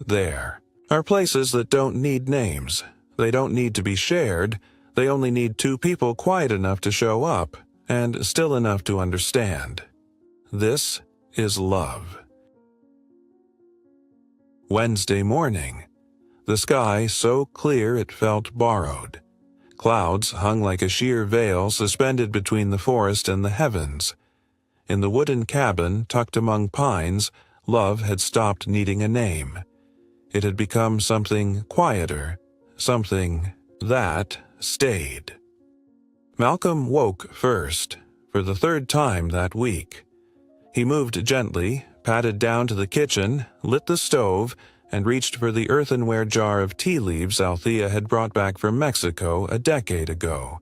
There are places that don't need names. They don't need to be shared. They only need two people quiet enough to show up, and still enough to understand. This is love. Wednesday morning. The sky so clear it felt borrowed. Clouds hung like a sheer veil suspended between the forest and the heavens. In the wooden cabin tucked among pines, love had stopped needing a name. It had become something quieter, something that stayed. Malcolm woke first, for the third time that week. He moved gently, padded down to the kitchen, lit the stove, and reached for the earthenware jar of tea leaves Althea had brought back from Mexico a decade ago.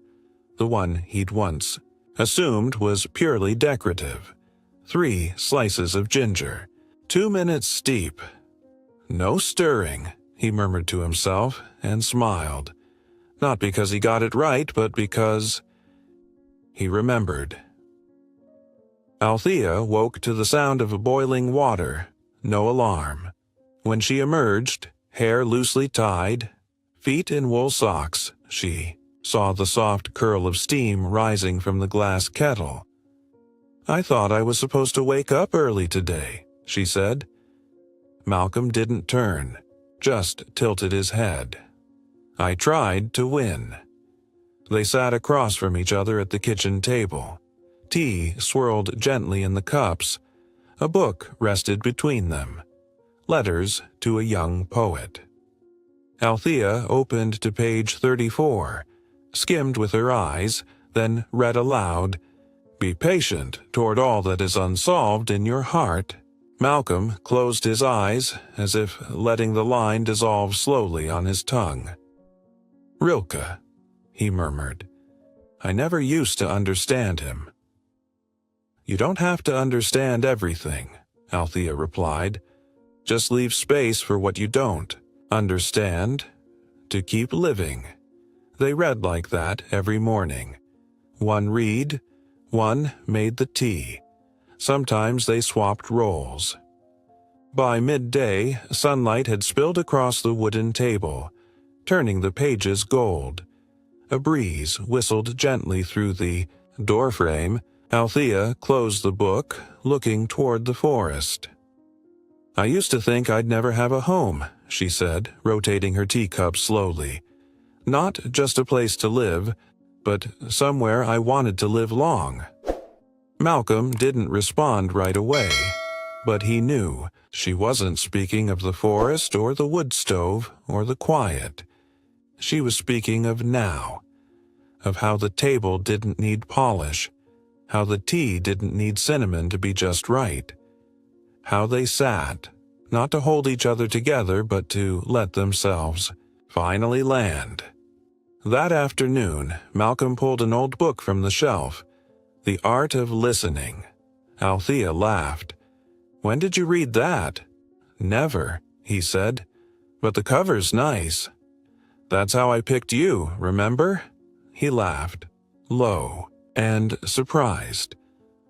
The one he'd once assumed was purely decorative. 3 slices of ginger, 2 minutes steep. No stirring, he murmured to himself, and smiled. Not because he got it right, but because he remembered. Althea woke to the sound of boiling water. No alarm. When she emerged, hair loosely tied, feet in wool socks, she saw the soft curl of steam rising from the glass kettle. "I thought I was supposed to wake up early today," she said. Malcolm didn't turn, just tilted his head. "I tried to win." They sat across from each other at the kitchen table. Tea swirled gently in the cups. A book rested between them. Letters to a Young Poet. Althea opened to page 34, skimmed with her eyes, then read aloud, "Be patient toward all that is unsolved in your heart." Malcolm closed his eyes, as if letting the line dissolve slowly on his tongue. "Rilke," he murmured. "I never used to understand him." "You don't have to understand everything," Althea replied. "Just leave space for what you don't understand, to keep living." They read like that every morning. One read, one made the tea. Sometimes they swapped roles. By midday, sunlight had spilled across the wooden table, turning the pages gold. A breeze whistled gently through the doorframe. Althea closed the book, looking toward the forest. "I used to think I'd never have a home," she said, rotating her teacup slowly. "Not just a place to live, but somewhere I wanted to live long." Malcolm didn't respond right away, but he knew she wasn't speaking of the forest or the wood stove or the quiet. She was speaking of now, of how the table didn't need polish, how the tea didn't need cinnamon to be just right. How they sat, not to hold each other together but to let themselves finally land. That afternoon, Malcolm pulled an old book from the shelf, The Art of Listening. Althea laughed. "When did you read that?" "Never," he said. "But the cover's nice." "That's how I picked you, remember?" He laughed, low and surprised.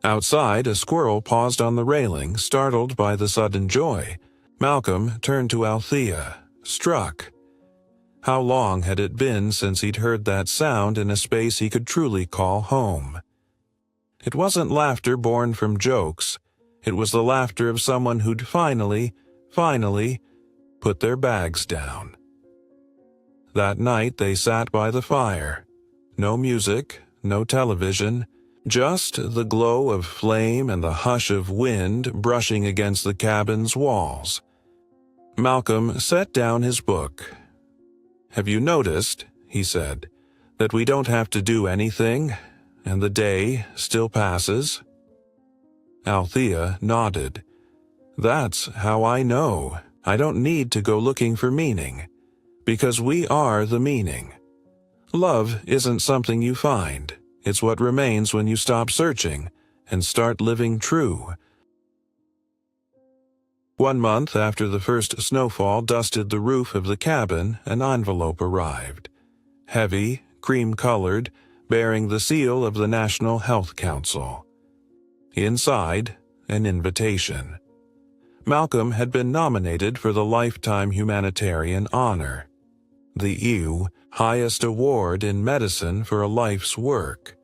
Outside, a squirrel paused on the railing, startled by the sudden joy. Malcolm turned to Althea, struck. How long had it been since he'd heard that sound in a space he could truly call home? It wasn't laughter born from jokes. It was the laughter of someone who'd finally put their bags down. That night they sat by the fire. No music, no television, just the glow of flame and the hush of wind brushing against the cabin's walls. Malcolm set down his book. "Have you noticed," he said, "that we don't have to do anything, and the day still passes?" Althea nodded. "That's how I know. I don't need to go looking for meaning, because we are the meaning. Love isn't something you find. It's what remains when you stop searching and start living true." 1 month after the first snowfall dusted the roof of the cabin, an envelope arrived. Heavy, cream-colored, bearing the seal of the National Health Council. Inside, an invitation. Malcolm had been nominated for the Lifetime Humanitarian Honor, the highest award in medicine for a life's work.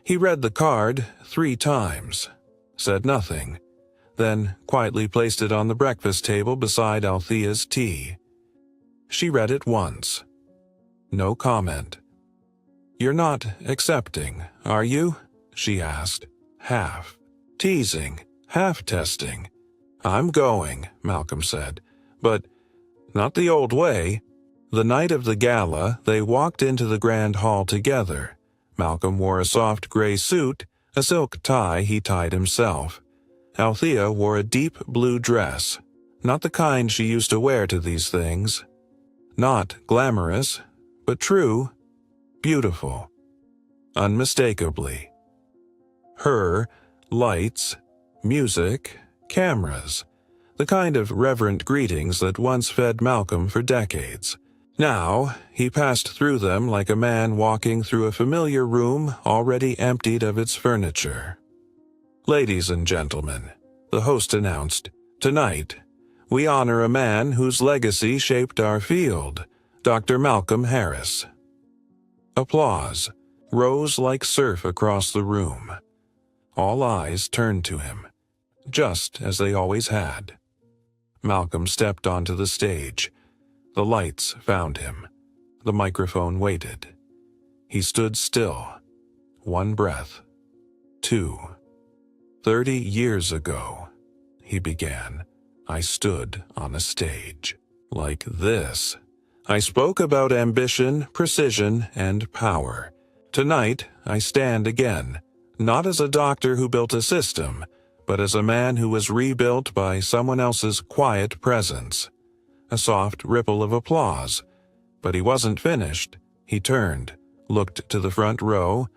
He read the card 3 times, said nothing, then quietly placed it on the breakfast table beside Althea's tea. She read it once. No comment. "You're not accepting, are you?" she asked, half teasing, half testing. "I'm going," Malcolm said, "but not the old way." The night of the gala, they walked into the grand hall together. Malcolm wore a soft gray suit, a silk tie he tied himself. Althea wore a deep blue dress, not the kind she used to wear to these things. Not glamorous, but true, beautiful, unmistakably. Her, lights, music, cameras, the kind of reverent greetings that once fed Malcolm for decades. Now, he passed through them like a man walking through a familiar room already emptied of its furniture. "Ladies and gentlemen," the host announced, "tonight, we honor a man whose legacy shaped our field, Dr. Malcolm Harris." Applause rose like surf across the room. All eyes turned to him, just as they always had. Malcolm stepped onto the stage. The lights found him. The microphone waited. He stood still. 1 breath. 2. 30 years ago, he began, I stood on a stage. Like this. I spoke about ambition, precision, and power. Tonight, I stand again, not as a doctor who built a system, but as a man who was rebuilt by someone else's quiet presence. A soft ripple of applause. But he wasn't finished. He turned, looked to the front row.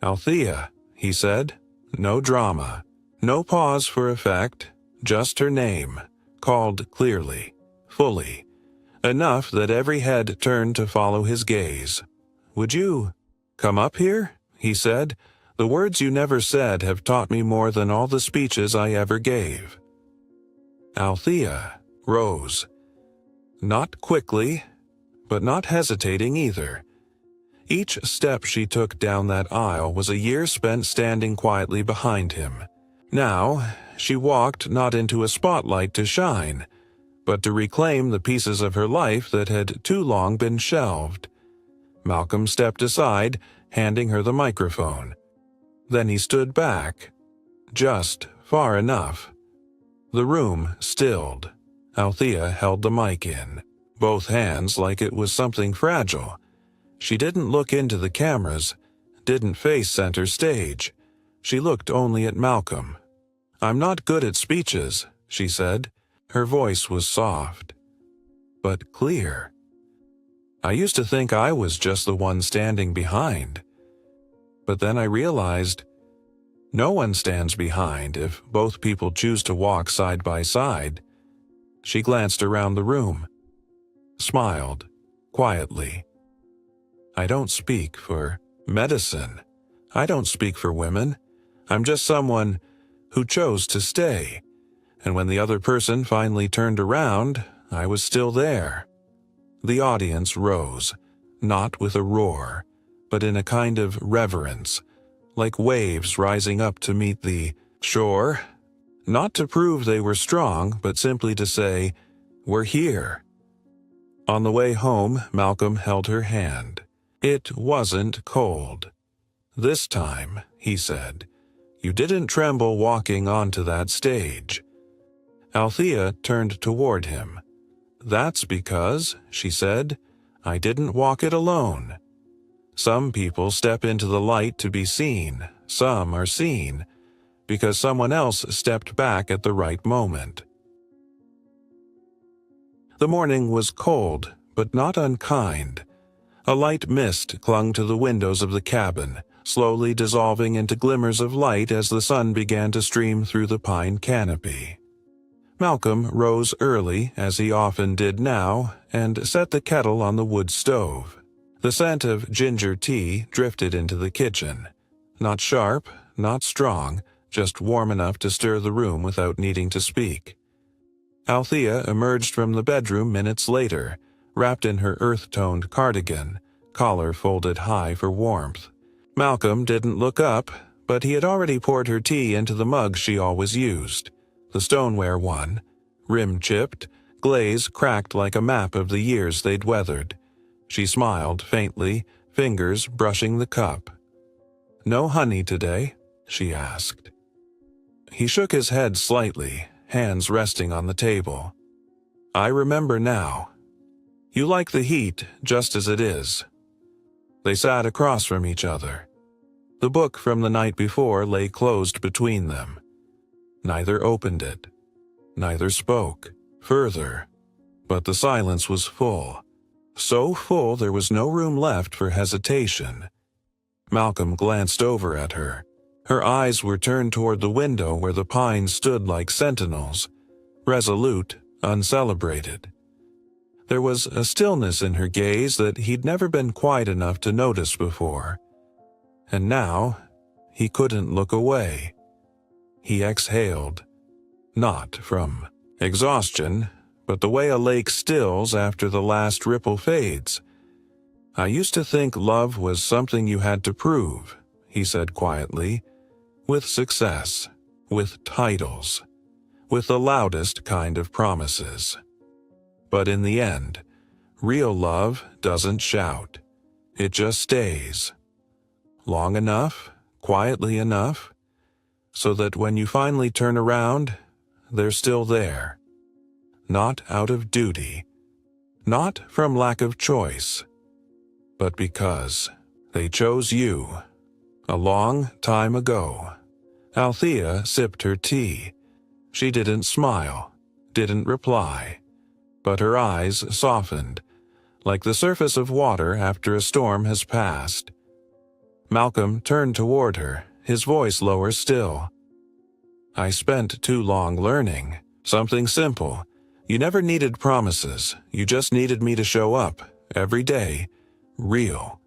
"Althea," he said. No drama. No pause for effect. Just her name, called clearly, fully. Enough that every head turned to follow his gaze. "Would you come up here?" he said. "The words you never said have taught me more than all the speeches I ever gave." Althea rose. Not quickly, but not hesitating either. Each step she took down that aisle was a year spent standing quietly behind him. Now, she walked not into a spotlight to shine, but to reclaim the pieces of her life that had too long been shelved. Malcolm stepped aside, handing her the microphone. Then he stood back, just far enough. The room stilled. Althea held the mic in, both hands like it was something fragile. She didn't look into the cameras, didn't face center stage. She looked only at Malcolm. "I'm not good at speeches," she said. Her voice was soft, but clear. I used to think I was just the one standing behind. But then I realized no one stands behind if both people choose to walk side by side. She glanced around the room, smiled, quietly. I don't speak for medicine. I don't speak for women. I'm just someone who chose to stay. And when the other person finally turned around, I was still there. The audience rose, not with a roar, but in a kind of reverence, like waves rising up to meet the shore, not to prove they were strong, but simply to say, "We're here." On the way home, Malcolm held her hand. It wasn't cold. "This time," he said, "you didn't tremble walking onto that stage." Althea turned toward him. "That's because," she said, "I didn't walk it alone. Some people step into the light to be seen. Some are seen because someone else stepped back at the right moment." The morning was cold, but not unkind. A light mist clung to the windows of the cabin, slowly dissolving into glimmers of light as the sun began to stream through the pine canopy. Malcolm rose early, as he often did now, and set the kettle on the wood stove. The scent of ginger tea drifted into the kitchen. Not sharp, not strong, just warm enough to stir the room without needing to speak. Althea emerged from the bedroom minutes later, wrapped in her earth-toned cardigan, collar folded high for warmth. Malcolm didn't look up, but he had already poured her tea into the mug she always used, the stoneware one, rim chipped, glaze cracked like a map of the years they'd weathered. She smiled faintly, fingers brushing the cup. "No honey today?" she asked. He shook his head slightly, hands resting on the table. "I remember now. You like the heat just as it is." They sat across from each other. The book from the night before lay closed between them. Neither opened it. Neither spoke. Further. But the silence was full. So full there was no room left for hesitation. Malcolm glanced over at her. Her eyes were turned toward the window where the pines stood like sentinels, resolute, uncelebrated. There was a stillness in her gaze that he'd never been quiet enough to notice before. And now, he couldn't look away. He exhaled. Not from exhaustion, but the way a lake stills after the last ripple fades. "I used to think love was something you had to prove," he said quietly, "with success, with titles, with the loudest kind of promises. But in the end, real love doesn't shout. It just stays. Long enough, quietly enough, so that when you finally turn around, they're still there. Not out of duty, not from lack of choice, but because they chose you a long time ago." Althea sipped her tea. She didn't smile, didn't reply, but her eyes softened, like the surface of water after a storm has passed. Malcolm turned toward her, his voice lower still. "I spent too long learning. Something simple. You never needed promises. You just needed me to show up, every day, real."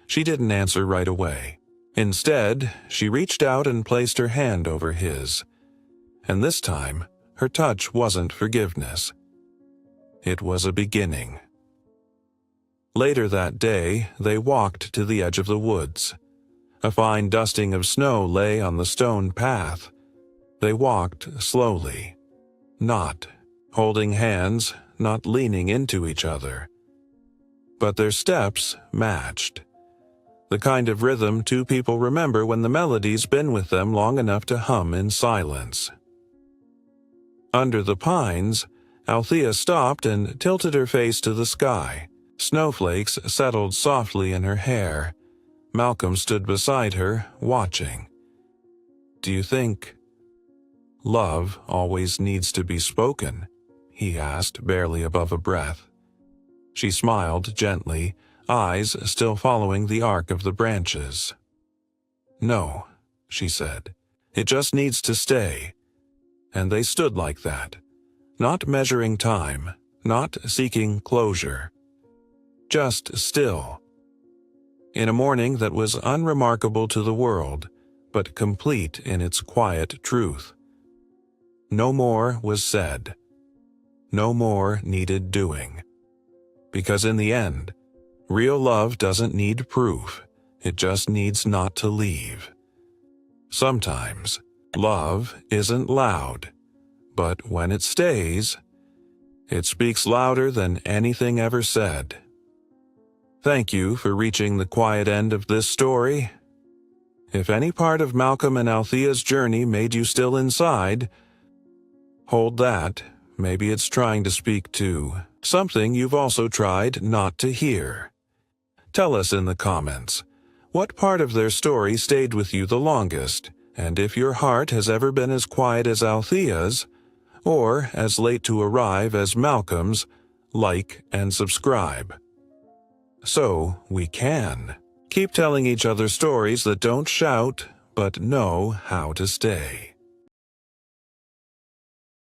She didn't answer right away. Instead, she reached out and placed her hand over his. And this time, her touch wasn't forgiveness. It was a beginning. Later that day, they walked to the edge of the woods. A fine dusting of snow lay on the stone path. They walked slowly, not holding hands, not leaning into each other. But their steps matched. The kind of rhythm two people remember when the melody's been with them long enough to hum in silence. Under the pines, Althea stopped and tilted her face to the sky. Snowflakes settled softly in her hair. Malcolm stood beside her, watching. "Do you think love always needs to be spoken?" he asked, barely above a breath. She smiled gently, eyes still following the arc of the branches. "No," she said. "It just needs to stay." And they stood like that, not measuring time, not seeking closure. Just still. In a morning that was unremarkable to the world, but complete in its quiet truth. No more was said. No more needed doing. Because in the end, real love doesn't need proof, it just needs not to leave. Sometimes, love isn't loud, but when it stays, it speaks louder than anything ever said. Thank you for reaching the quiet end of this story. If any part of Malcolm and Althea's journey made you still inside, hold that. Maybe it's trying to speak to something you've also tried not to hear. Tell us in the comments, what part of their story stayed with you the longest, and if your heart has ever been as quiet as Althea's, or as late to arrive as Malcolm's. Like and subscribe, so we can keep telling each other stories that don't shout but know how to stay.